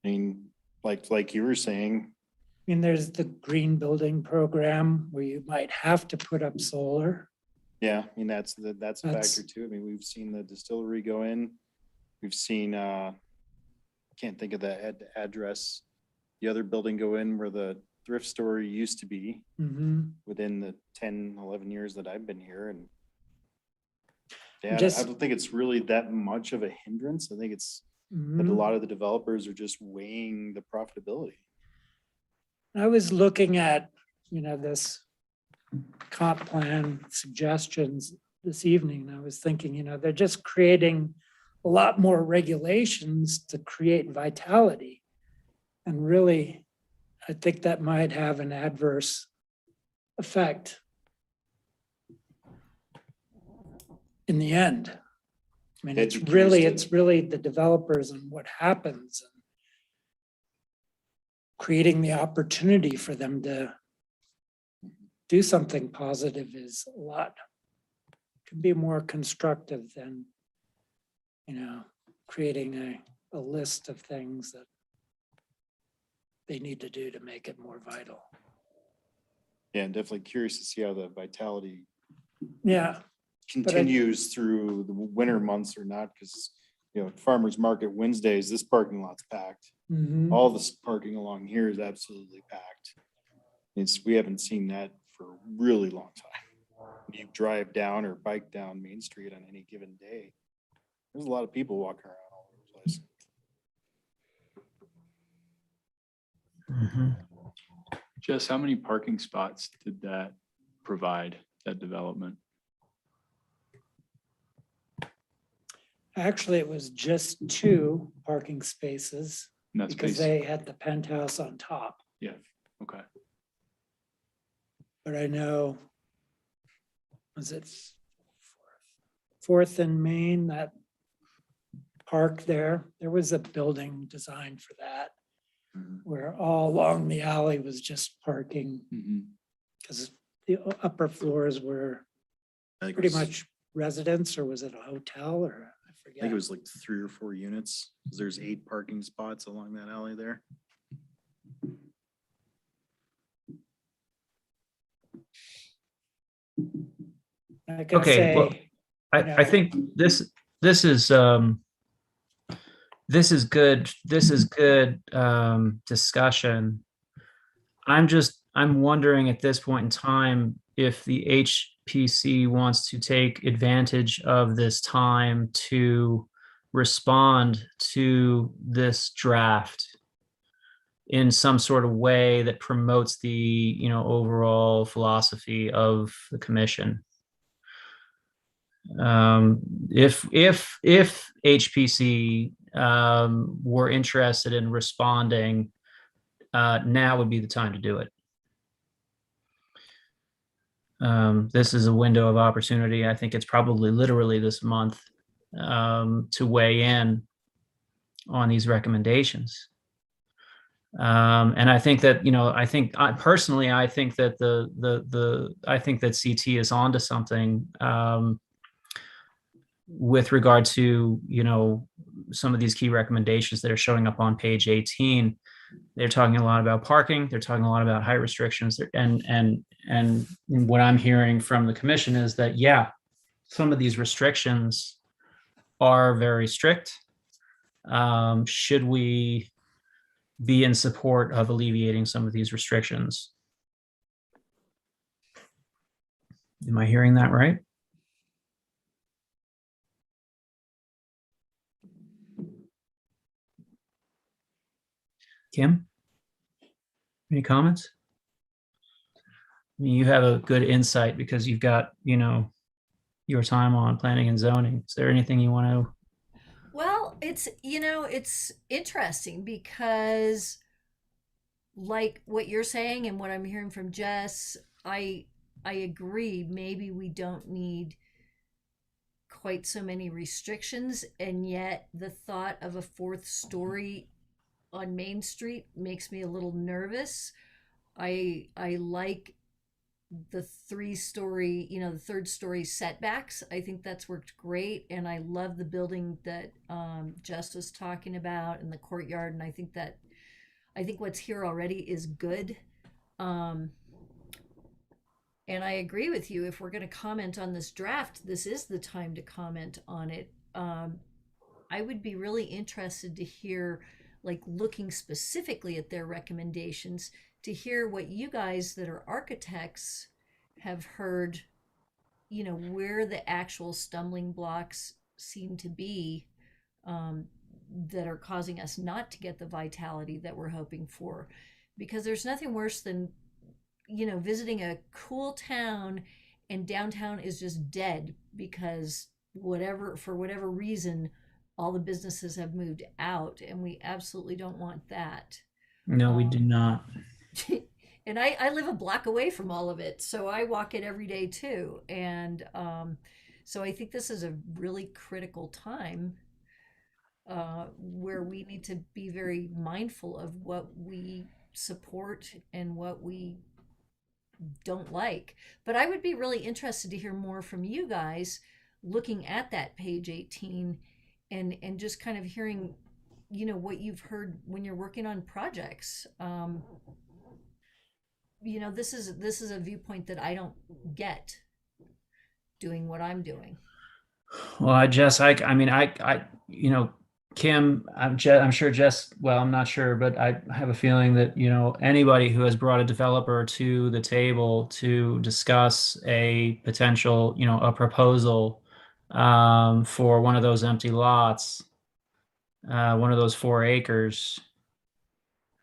I mean, like you were saying, I mean, there's the green building program where you might have to put up solar. yeah, I mean, that's a That's- factor too. I mean, we've seen the distillery go in. We've seen, can't think of the address, the other building go in where the thrift store used to be Mhm. within the 10, 11 years that I've been here. And yeah, Just- I don't think it's really that much of a hindrance. I think it's that a Mhm. lot of the developers are just weighing the profitability. I was looking at, this comp plan suggestions this evening. And I was thinking, they're just creating a lot more regulations to create vitality. And really, I think that might have an adverse effect in the end. I mean, I'd be curious it's really the developers and what happens. And creating the opportunity for them to do something positive is a lot, can be more constructive than, creating a list of things that they need to do to make it more vital. Yeah, I'm definitely curious to see how the vitality Yeah, continues through the winter months or not, because, you know, farmer's market Wednesdays, this parking lot's packed. mhm. All this parking along here is absolutely packed. We haven't seen that for a really long time. When you drive down or bike down Main Street on any given day, there's a lot of people walking around all over the place. Mhm. Jess, how many parking spots did that provide, that development? Actually, it was just 2 parking spaces And that's because based, they had the penthouse on top. yeah, okay. But I know, was it Fourth and Main, that park there? There was a building designed for that, Mhm. where all along the alley was just parking, Mhm. because the upper floors were I think it pretty was- much residence, or was it a hotel, or I I forget. think it was like 3 or 4 units, 'cause there's 8 parking spots along that alley there. I could Okay, well, say, I know. think this is this is good. This is good discussion. I'm wondering at this point in time if the HPC wants to take advantage of this time to respond to this draft in some sort of way that promotes the, you know, overall philosophy of the commission. If HPC were interested in responding, now would be the time to do it. This is a window of opportunity. I think it's probably literally this month to weigh in on these recommendations. And I think that, you know, I think personally, I think that I think that CT is onto something. With regard to, you know, some of these key recommendations that are showing up on page 18. They're talking a lot about parking, they're talking a lot about height restrictions, and what I'm hearing from the commission is that, yeah, some of these restrictions are very strict. Should we be in support of alleviating some of these restrictions? Am I hearing that right? Kim? Any comments? I mean, you have a good insight because you've got, you know, your time on planning and zoning. Is there anything you want to? Well, it's interesting because like what you're saying and what I'm hearing from Jess, I agree. Maybe we don't need quite so many restrictions, and yet the thought of a 4th story on Main Street makes me a little nervous. I like the 3-story, the 3rd story setbacks. I think that's worked great, and I love the building that Jess was talking about in the courtyard. And I think what's here already is good. Um, and I agree with you. If we're going to comment on this draft, this is the time to comment on it. I would be really interested to hear, like, looking specifically at their recommendations, to hear what you guys that are architects have heard, where the actual stumbling blocks seem to be, that are causing us not to get the vitality that we're hoping for. Because there's nothing worse than, visiting a cool town and downtown is just dead because for whatever reason, all the businesses have moved out, and we absolutely don't want that. No, we do not. And I live a block away from all of it, so I walk it every day too. And so I think this is a really critical time where we need to be very mindful of what we support and what we don't like. But I would be really interested to hear more from you guys looking at that page 18 and just kind of hearing what you've heard when you're working on projects. This is a viewpoint that I don't get doing what I'm doing. Well, I mean, Kim, I'm sure Jess, well, I'm not sure, but I have a feeling that, anybody who has brought a developer to the table to discuss a potential, a proposal for one of those empty lots, one of those 4 acres,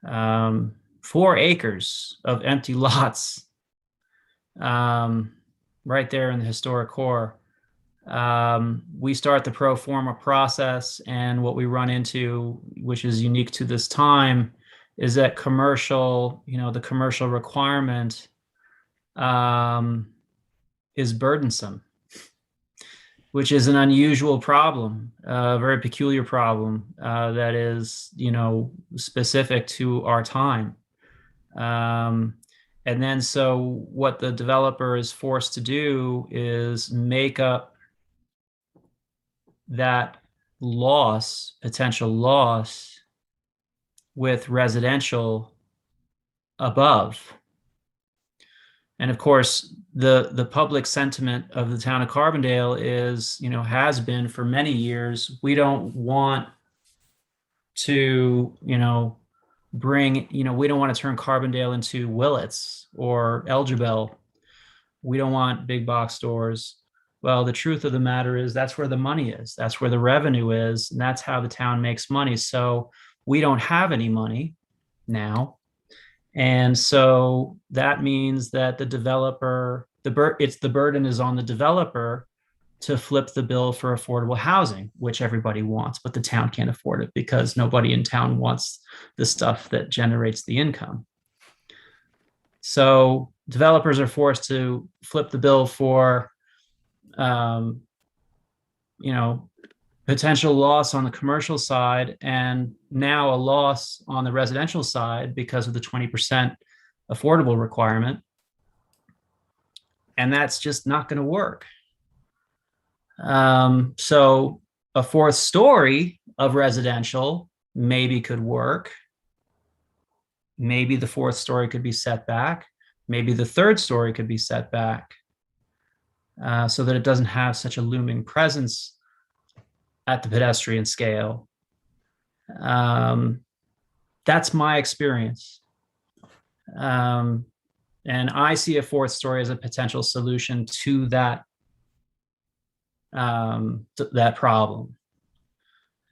4 acres of empty lots, right there in the historic core. We start the pro forma process, and what we run into, which is unique to this time, is that the commercial requirement is burdensome, which is an unusual problem, a very peculiar problem that is, specific to our time. And then so what the developer is forced to do is make up that potential loss, with residential above. And of course, the public sentiment of the town of Carbondale is, has been for many years, we don't want to, we don't want to turn Carbondale into Willits or Elgibel. We don't want big box stores. Well, the truth of the matter is that's where the money is. That's where the revenue is. And that's how the town makes money. So we don't have any money now. And so that means that the developer, the burden is on the developer to flip the bill for affordable housing, which everybody wants, but the town can't afford it because nobody in town wants the stuff that generates the income. So developers are forced to flip the bill for, potential loss on the commercial side, and now a loss on the residential side because of the 20% affordable requirement. And that's just not going to work. So a 4th story of residential maybe could work. Maybe the 4th story could be set back. Maybe the 3rd story could be set back, so that it doesn't have such a looming presence at the pedestrian scale. That's my experience. And I see a 4th story as a potential solution to that problem.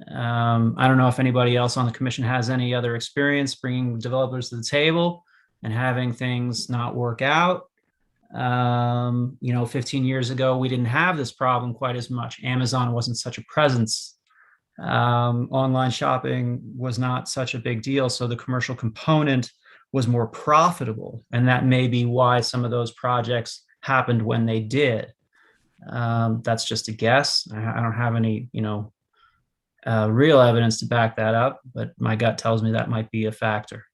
I don't know if anybody else on the commission has any other experience bringing developers to the table and having things not work out. 15 years ago, we didn't have this problem quite as much. Amazon wasn't such a presence. Online shopping was not such a big deal. So the commercial component was more profitable. And that may be why some of those projects happened when they did. That's just a guess. I don't have any, real evidence to back that up, but my gut tells me that might be a factor.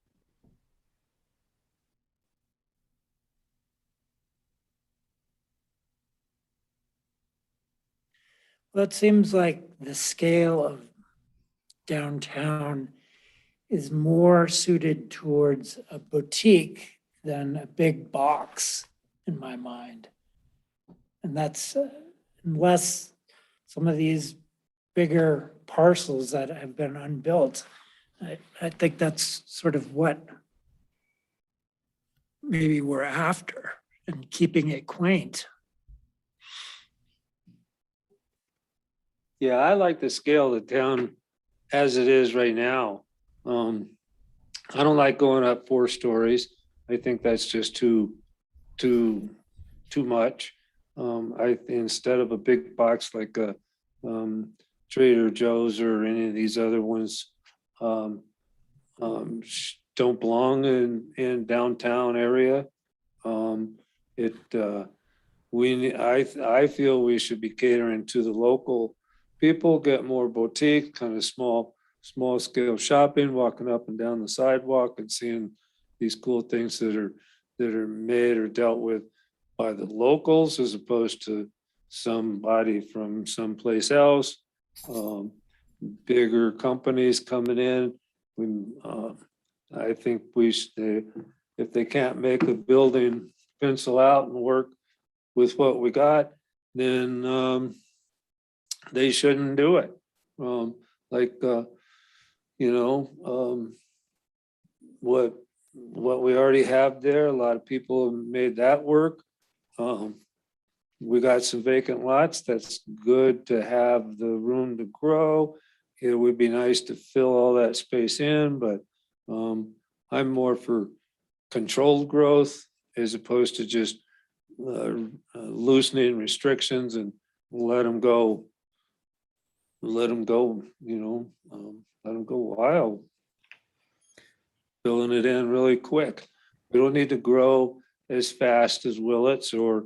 Well, it seems like the scale of downtown is more suited towards a boutique than a big box in my mind. And that's unless some of these bigger parcels that have been unbuilt, I think that's sort of what maybe we're after, and keeping it quaint. Yeah, I like the scale of the town as it is right now. I don't like going up 4 stories. I think that's just too much. Instead of a big box like a Trader Joe's or any of these other ones, don't belong in downtown area. I feel we should be catering to the local people, get more boutique, kind of small scale shopping, walking up and down the sidewalk and seeing these cool things that are made or dealt with by the locals as opposed to somebody from someplace else. bigger companies coming in. We, I think we should, if they can't make a building pencil out and work with what we got, then they shouldn't do it. Like, what we already have there, a lot of people have made that work. We got some vacant lots. That's good to have the room to grow. It would be nice to fill all that space in, but I'm more for controlled growth as opposed to just loosening restrictions and let them go, let them go wild. Filling it in really quick. We don't need to grow as fast as Willits or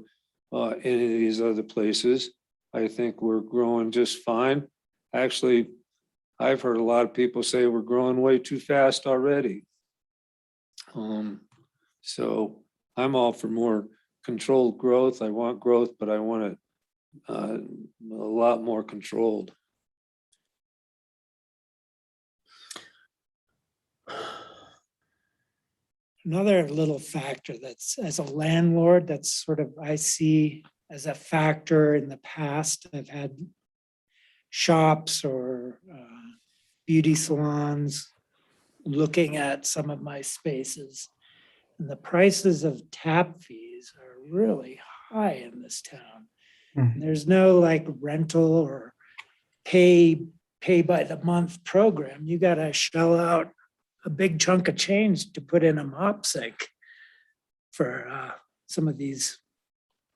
any of these other places. I think we're growing just fine. Actually, I've heard a lot of people say we're growing way too fast already. So I'm all for more controlled growth. I want growth, but I want it a lot more controlled. Another little factor that's, as a landlord, that's sort of, I see as a factor in the past. I've had shops or beauty salons looking at some of my spaces. And the prices of tap fees are really high in this town. Mhm. There's no like rental or pay by the month program. You gotta shell out a big chunk of change to put in a mop sink for some of these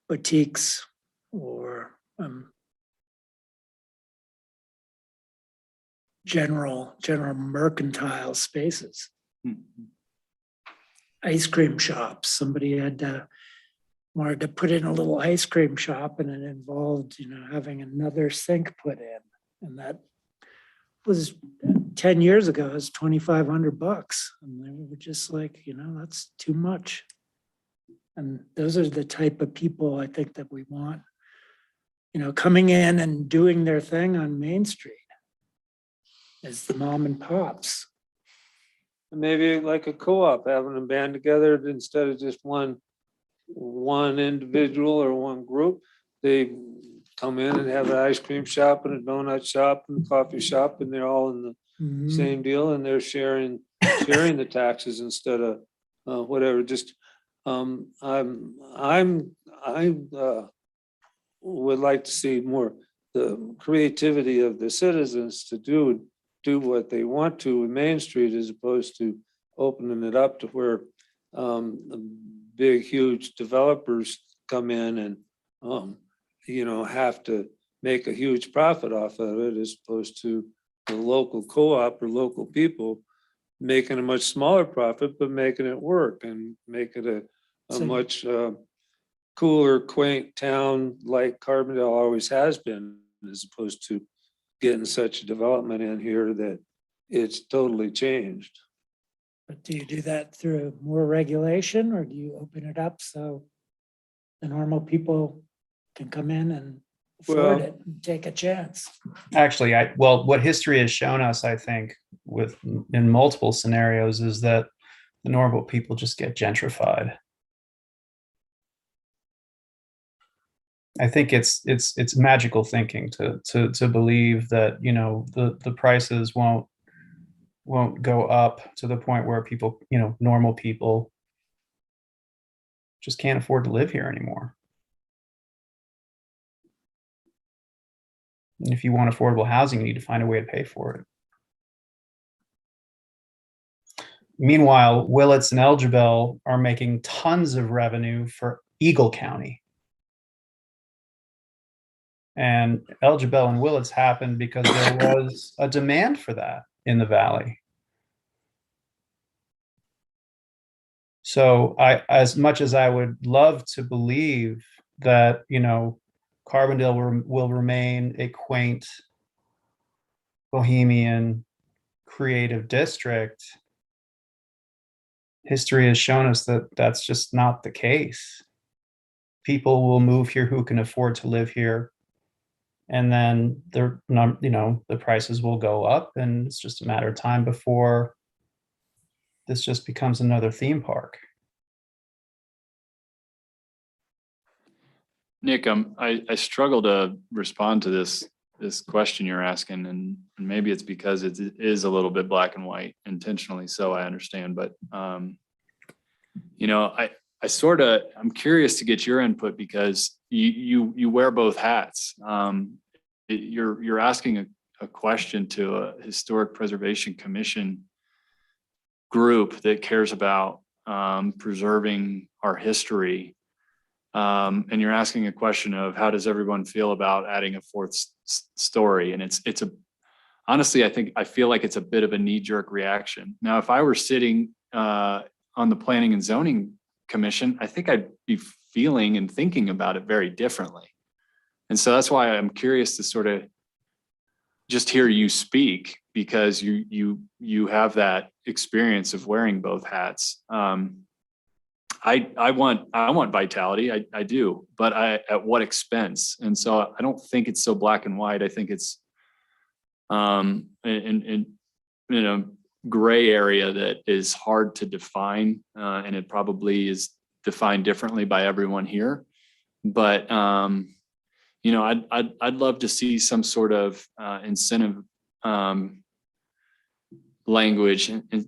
boutiques or general mercantile spaces. Ice cream shops. Somebody had wanted to put in a little ice cream shop, and it involved, having another sink put in, and that was 10 years ago. It was $2,500, and they were just like, that's too much. And those are the type of people I think that we want, coming in and doing their thing on Main Street as the mom and pops. Maybe like a co-op, having them band together instead of just one individual or one group. They come in and have an ice cream shop and a donut shop and a coffee shop, and they're all in the Mhm. same deal, and they're sharing the taxes instead of whatever. Just I would like to see more the creativity of the citizens to do what they want to with Main Street, as opposed to opening it up to where big, huge developers come in and have to make a huge profit off of it, as opposed to the local co-op or local people making a much smaller profit, but making it work and make it a So- much cooler, quaint town like Carbondale always has been, as opposed to getting such a development in here that it's totally changed. But do you do that through more regulation, or do you open it up so the normal people can come in and afford Well- it and take a chance? Actually, what history has shown us, I think, in multiple scenarios, is that the normal people just get gentrified. I think it's magical thinking to believe that the prices won't go up to the point where people, normal people, just can't afford to live here anymore. And if you want affordable housing, you need to find a way to pay for it. Meanwhile, Willits and Elgibel are making tons of revenue for Eagle County. And Elgibel and Willits happened because there was a demand for that in the valley. So as much as I would love to believe that, Carbondale will remain a quaint, bohemian, creative district, history has shown us that that's just not the case. People will move here who can afford to live here. And then the the prices will go up, and it's just a matter of time before this just becomes another theme park. Nick, I struggle to respond to this question you're asking, and maybe it's because it is a little bit black and white intentionally. So I understand, but I'm curious to get your input because you wear both hats. You're asking a question to a historic preservation commission group that cares about preserving our history. And you're asking a question of how does everyone feel about adding a fourth story? And honestly, I feel like it's a bit of a knee-jerk reaction. Now, if I were sitting on the Planning and Zoning Commission, I think I'd be feeling and thinking about it very differently. And so that's why I'm curious to sort of just hear you speak, because you have that experience of wearing both hats. I want vitality. I do, but at what expense? And so I don't think it's so black and white. I think it's in a gray area that is hard to define, and it probably is defined differently by everyone here. But I'd love to see some sort of incentive language and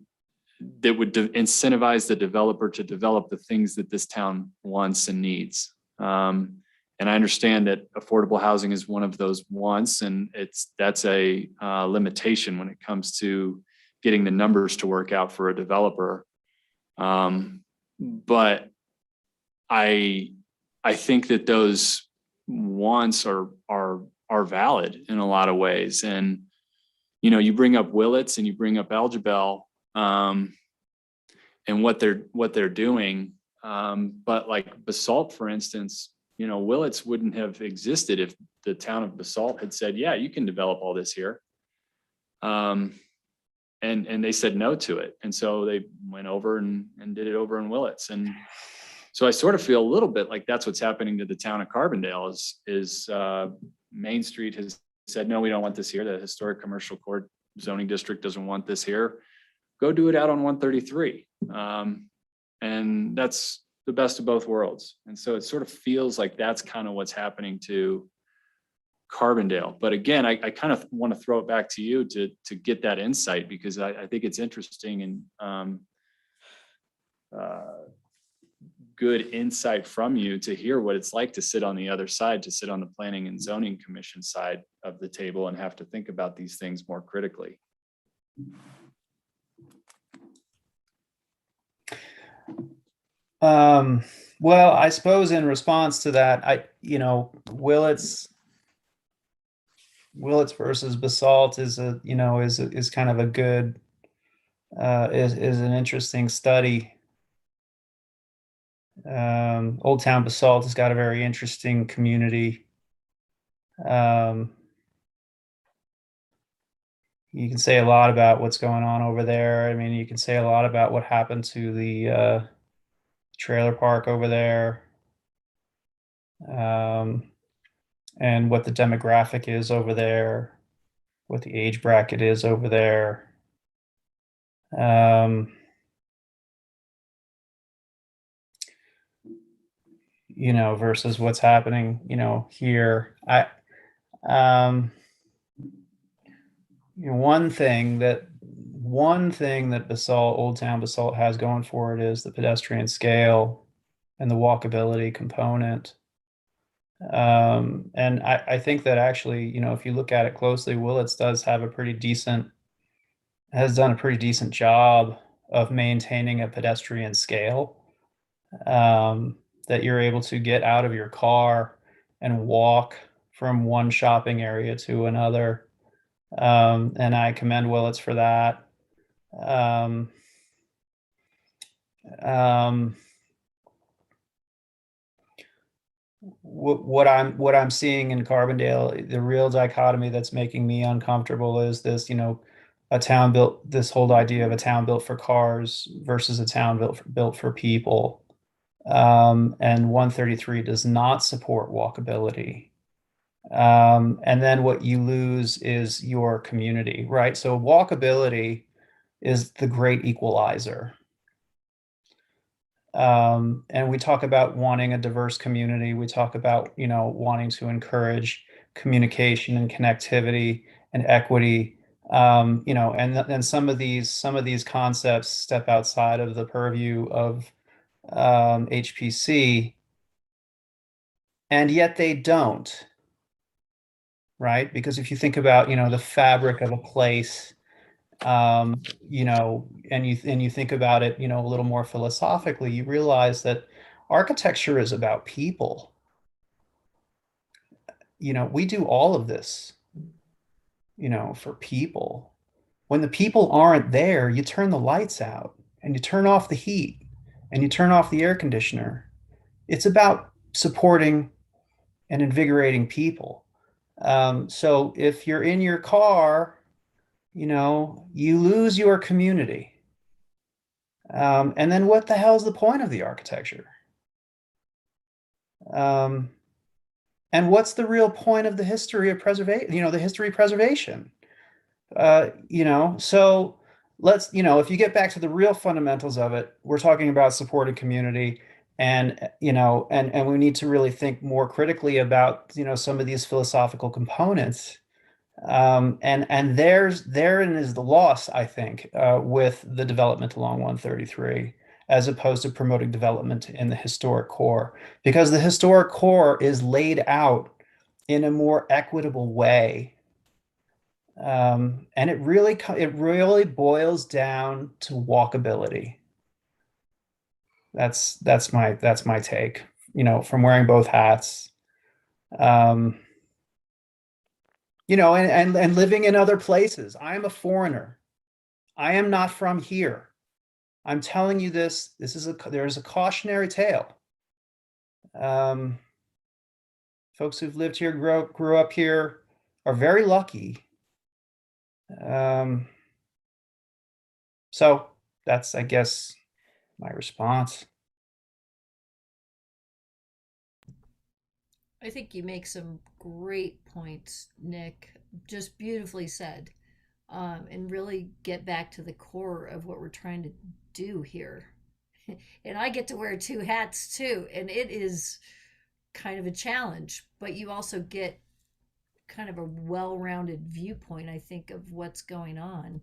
that would incentivize the developer to develop the things that this town wants and needs. And I understand that affordable housing is one of those wants, and that's a limitation when it comes to getting the numbers to work out for a developer. But I think that those wants are valid in a lot of ways. And you bring up Willits and you bring up Algebel, and what they're doing. But like Basalt, for instance, Willits wouldn't have existed if the town of Basalt had said, yeah, you can develop all this here. And they said no to it. And so they went over and did it over in Willits. And so I sort of feel a little bit like that's what's happening to the town of Carbondale is Main Street has said, no, we don't want this here. The historic commercial court zoning district doesn't want this here. Go do it out on 133. And that's the best of both worlds. And so it sort of feels like that's kind of what's happening to Carbondale. But again, I kind of want to throw it back to you to get that insight, because I think it's interesting and good insight from you to hear what it's like to sit on the other side, to sit on the Planning and Zoning Commission side of the table and have to think about these things more critically. Well, I suppose in response to that, Willits versus Basalt is is kind of a good, is an interesting study. Old Town Basalt has got a very interesting community. You can say a lot about what's going on over there. I mean, you can say a lot about what happened to the trailer park over there, and what the demographic is over there, what the age bracket is over there. Versus what's happening, here. One thing that Old Town Basalt has going for it is the pedestrian scale and the walkability component. And I think that actually, if you look at it closely, Willits has done a pretty decent job of maintaining a pedestrian scale, that you're able to get out of your car and walk from one shopping area to another. And I commend Willits for that. What I'm seeing in Carbondale, the real dichotomy that's making me uncomfortable is this, this whole idea of a town built for cars versus a town built for people. And 133 does not support walkability. And then what you lose is your community, right? So walkability is the great equalizer. And we talk about wanting a diverse community. We talk about, wanting to encourage communication and connectivity and equity. And then some of these concepts step outside of the purview of HPC, and yet they don't, right? Because if you think about, the fabric of a place, and you think about it, a little more philosophically, you realize that architecture is about people. We do all of this, for people. When the people aren't there, you turn the lights out and you turn off the heat and you turn off the air conditioner. It's about supporting and invigorating people. So if you're in your car, you lose your community. And then what the hell is the point of the architecture? Um, and what's the real point of the history of preservation, the history of preservation? So let's, if you get back to the real fundamentals of it, we're talking about supporting community, and, and we need to really think more critically about, some of these philosophical components. And therein is the loss, I think, with the development along 133, as opposed to promoting development in the historic core, because the historic core is laid out in a more equitable way. And it really boils down to walkability. That's my take, from wearing both hats. Um, and living in other places. I am a foreigner. I am not from here. I'm telling you this. There's a cautionary tale. Um, Folks who've lived here, grew up here, are very lucky. So that's, I guess, my response. I think you make some great points, Nick. Just beautifully said. And really get back to the core of what we're trying to do here. And I get to wear two hats too, and it is kind of a challenge, but you also get kind of a well-rounded viewpoint, I think, of what's going on.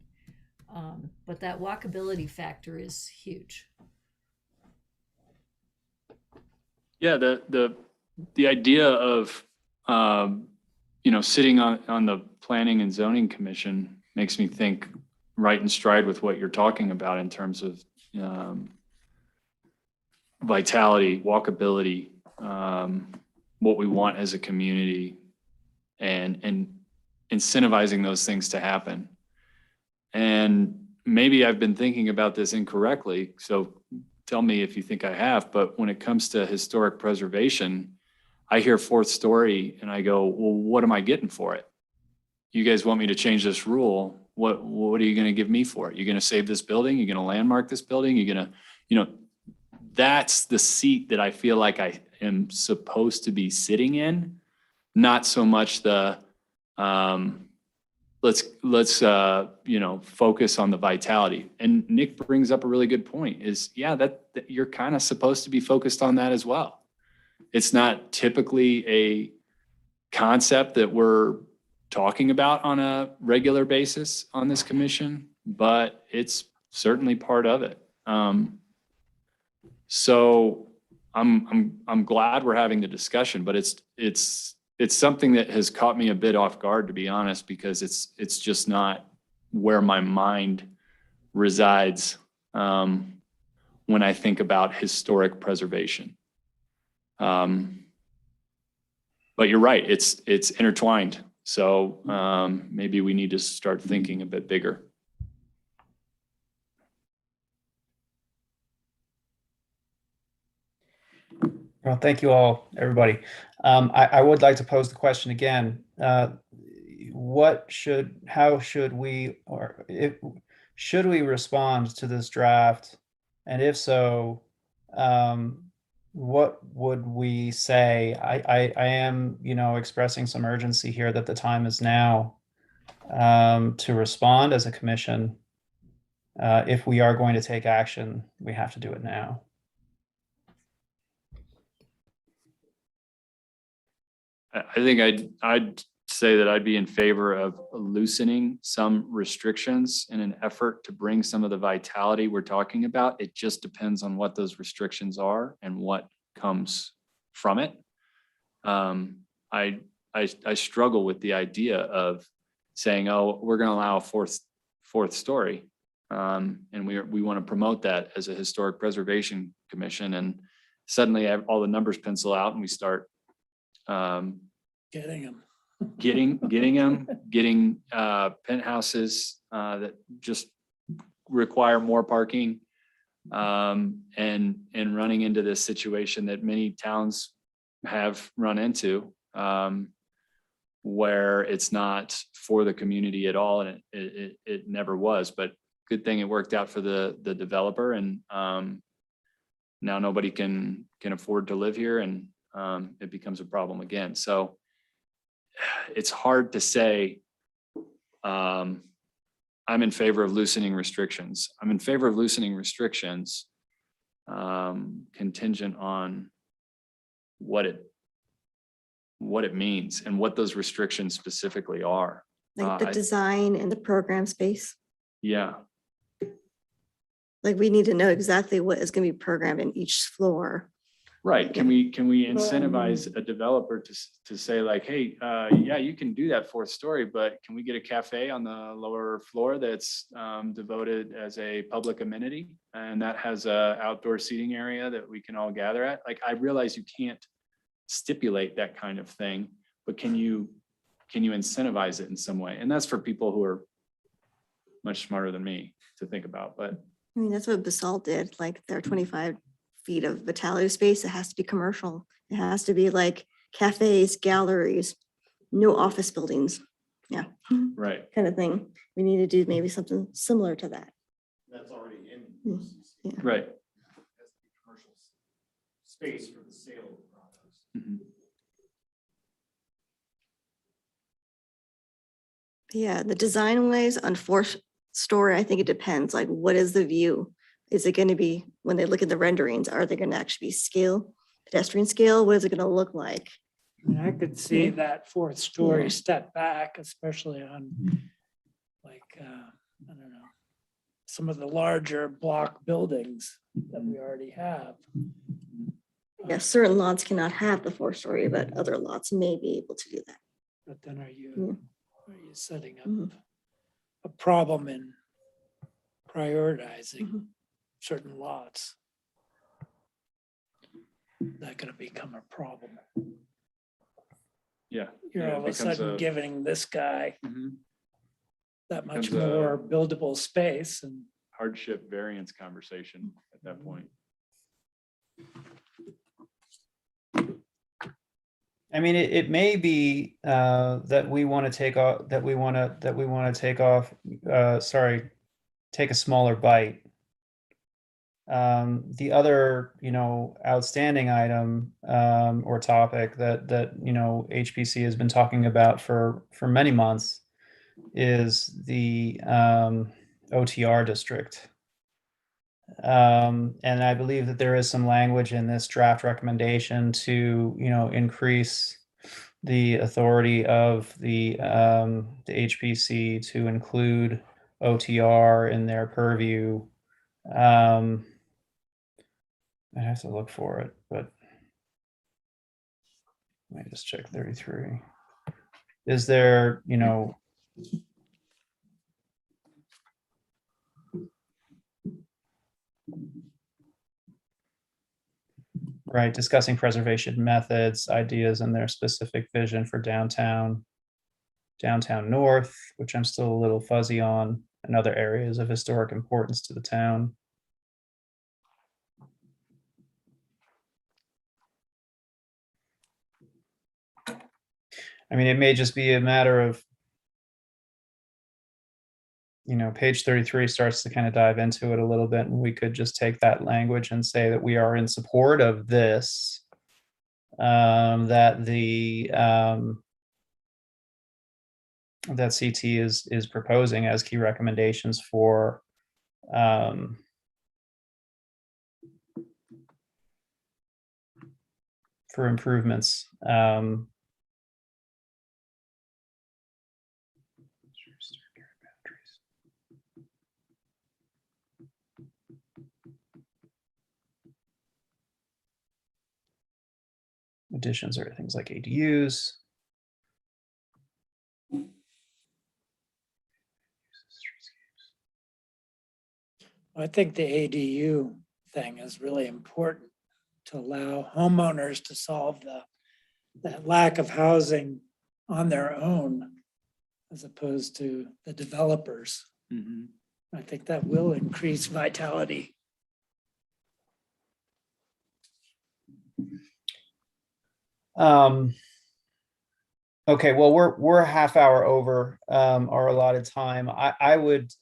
But that walkability factor is huge. Yeah, the idea of sitting on the planning and zoning commission makes me think right in stride with what you're talking about in terms of vitality, walkability, what we want as a community, and incentivizing those things to happen. And maybe I've been thinking about this incorrectly, so tell me if you think I have, but when it comes to historic preservation, I hear fourth story and I go, well, what am I getting for it? You guys want me to change this rule? What are you going to give me for it? You're going to save this building? You're going to landmark this building? You're going to, that's the seat that I feel like I am supposed to be sitting in, not so much the, let's focus on the vitality. And Nick brings up a really good point is, yeah, that you're kind of supposed to be focused on that as well. It's not typically a concept that we're talking about on a regular basis on this commission, but it's certainly part of it. So I'm glad we're having the discussion, but it's something that has caught me a bit off guard, to be honest, because it's just not where my mind resides when I think about historic preservation. But you're right, it's intertwined. So maybe we need to start thinking a bit bigger. Well, thank you all, everybody. I would like to pose the question again. How should we, should we respond to this draft? And if so, what would we say? I am, expressing some urgency here that the time is now to respond as a commission. If we are going to take action, we have to do it now. I think I'd say that I'd be in favor of loosening some restrictions in an effort to bring some of the vitality we're talking about. It just depends on what those restrictions are and what comes from it. I struggle with the idea of saying, oh, we're going to allow a fourth story. And we want to promote that as a historic preservation commission. And suddenly all the numbers pencil out and we start Getting them. getting penthouses that just require more parking, and running into this situation that many towns have run into, where it's not for the community at all, and it never was. But good thing it worked out for the developer, and now nobody can afford to live here, and it becomes a problem again. So it's hard to say. I'm in favor of loosening restrictions. I'm in favor of loosening restrictions contingent on what it means and what those restrictions specifically are. Like the design and the program space. Yeah, Like we need to know exactly what is going to be programmed in each floor. right. Can we incentivize a developer to say like, hey, yeah, you can do that fourth story, but can we get a cafe on the lower floor that's devoted as a public amenity, and that has a outdoor seating area that we can all gather at? Like, I realize you can't stipulate that kind of thing, but can you incentivize it in some way? And that's for people who are much smarter than me to think about. But I mean, that's what Basalt did, like their 25 feet of vitality space. It has to be commercial. It has to be like cafes, galleries, no office buildings. Yeah. right. Kind of thing. We need to do maybe something similar to that. That's already in. Mm, yeah. Right. Commercial space for the sale of products. Mhm. Yeah, the design ways on fourth story, I think it depends, like what is the view? Is it going to be, when they look at the renderings, are they going to actually be scale, pedestrian scale? What is it going to look like? I mean, I could see that fourth story Yeah. step back, especially on like, I don't know, some of the larger block buildings that we already have. Yeah, certain lots cannot have the fourth story, but other lots may be able to do that. But then are Yeah. you setting up Mhm. a problem in prioritizing Mhm. certain lots? That gonna become a problem. Yeah. You're Yeah, it all of a becomes sudden giving this guy Mhm. that much Becomes a- more buildable space and hardship variance conversation at that point. I mean, it may be that we want to take off, take a smaller bite. The other, outstanding item or topic that HPC has been talking about for many months is the OTR district. And I believe that there is some language in this draft recommendation to, increase the authority of the HPC to include OTR in their purview. I have to look for it, but let me just check 33. Is there, right, discussing preservation methods, ideas, and their specific vision for downtown north, which I'm still a little fuzzy on, and other areas of historic importance to the town. I mean, it may just be a matter of page 33 starts to kind of dive into it a little bit, and we could just take that language and say that we are in support of this, that that CT is proposing as key recommendations for improvements. Additions are things like ADUs. I think the ADU thing is really important to allow homeowners to solve that lack of housing on their own as opposed to the developers. Mhm. I think that will increase vitality. Okay, well, we're a half hour over our allotted time. I would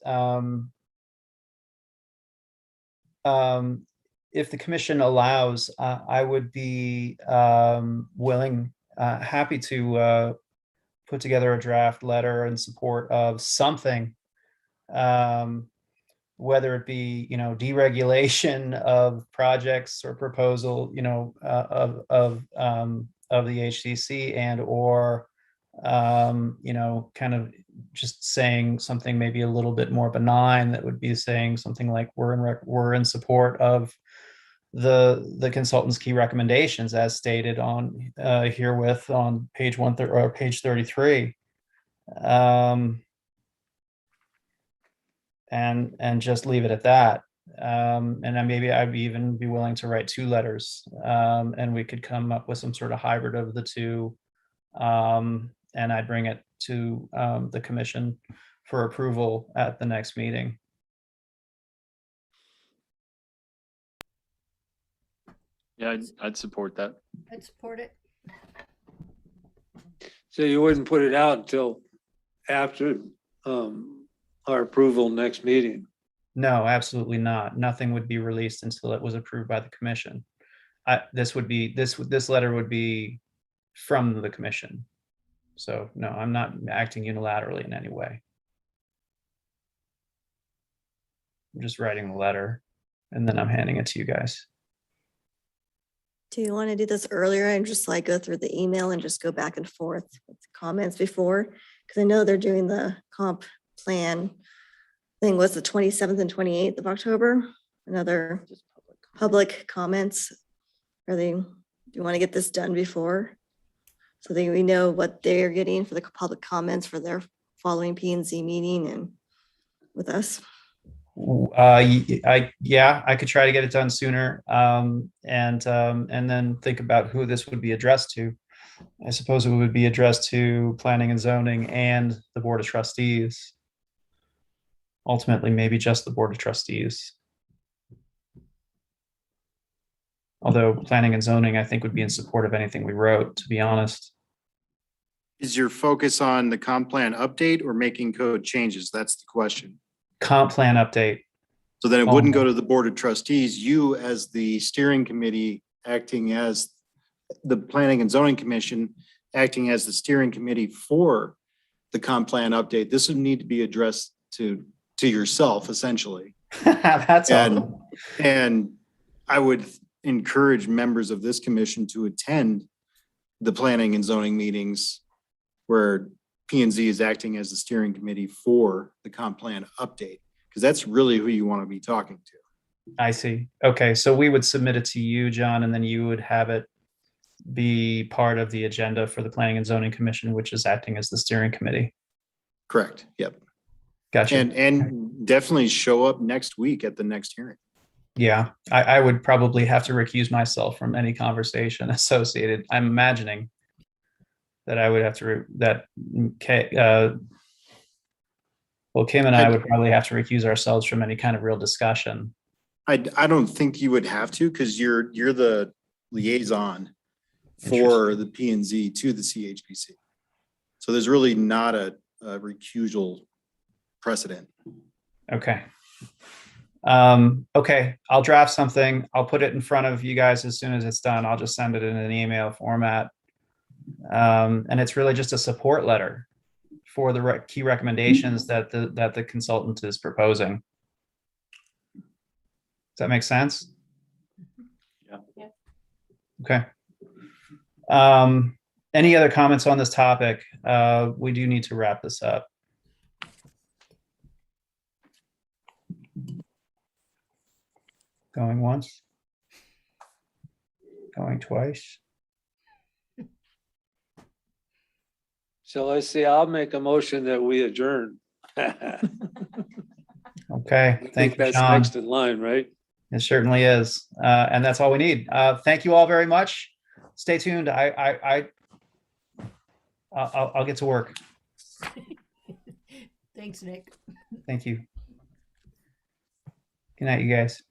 if the commission allows, I would be willing, happy to put together a draft letter in support of something, whether it be, deregulation of projects or proposal, of the HCC and or, kind of just saying something maybe a little bit more benign that would be saying something like we're in support of the consultant's key recommendations as stated on herewith on page 1 or page 33. And just leave it at that. And then maybe I'd even be willing to write 2 letters, and we could come up with some sort of hybrid of the 2. And I'd bring it to the commission for approval at the next meeting. Yeah, I'd support that. I'd support it. So you wouldn't put it out until after our approval next meeting? No, absolutely not. Nothing would be released until it was approved by the commission. This letter would be from the commission. So no, I'm not acting unilaterally in any way. I'm just writing the letter and then I'm handing it to you guys. Do you want to do this earlier and just like go through the email and just go back and forth with comments before? Because I know they're doing the comp plan thing was the 27th and 28th of October. Another public comments. Do you want to get this done before? So that we know what they're getting for the public comments for their following P&Z meeting and with us. I could try to get it done sooner, and then think about who this would be addressed to. I suppose it would be addressed to planning and zoning and the board of trustees. Ultimately, maybe just the board of trustees. Although planning and zoning, I think, would be in support of anything we wrote, to be honest. Is your focus on the comp plan update or making code changes? That's the question. Comp plan update. So then it wouldn't go to the board of trustees. You as the steering committee acting as the planning and zoning commission, acting as the steering committee for the comp plan update. This would need to be addressed to yourself essentially. That's all. And I would encourage members of this commission to attend the planning and zoning meetings where P&Z is acting as the steering committee for the comp plan update, because that's really who you want to be talking to. I see. Okay, so we would submit it to you, John, and then you would have it be part of the agenda for the Planning and Zoning Commission, which is acting as the steering committee. Correct. Yep. Gotcha. And definitely show up next week at the next hearing. Yeah, I would probably have to recuse myself from any conversation associated. I'm imagining that I would have to, Kim and I would probably have to recuse ourselves from any kind of real discussion. I don't think you would have to, because you're the liaison for the P&Z to the CHPC. So there's really not a recusal precedent. Okay. Okay, I'll draft something. I'll put it in front of you guys as soon as it's done. I'll just send it in an email format. And it's really just a support letter for the key recommendations that the consultant is proposing. Does that make sense? Yeah. Yeah. Okay. Any other comments on this topic? We do need to wrap this up. Going once. Going twice. Shall I say, I'll make a motion that we adjourn. I Okay, thank think you, that's Sean. next in line, right? It certainly is. And that's all we need. Thank you all very much. Stay tuned. I'll get to work. Thanks, Nick. Thank you. Good night, you guys.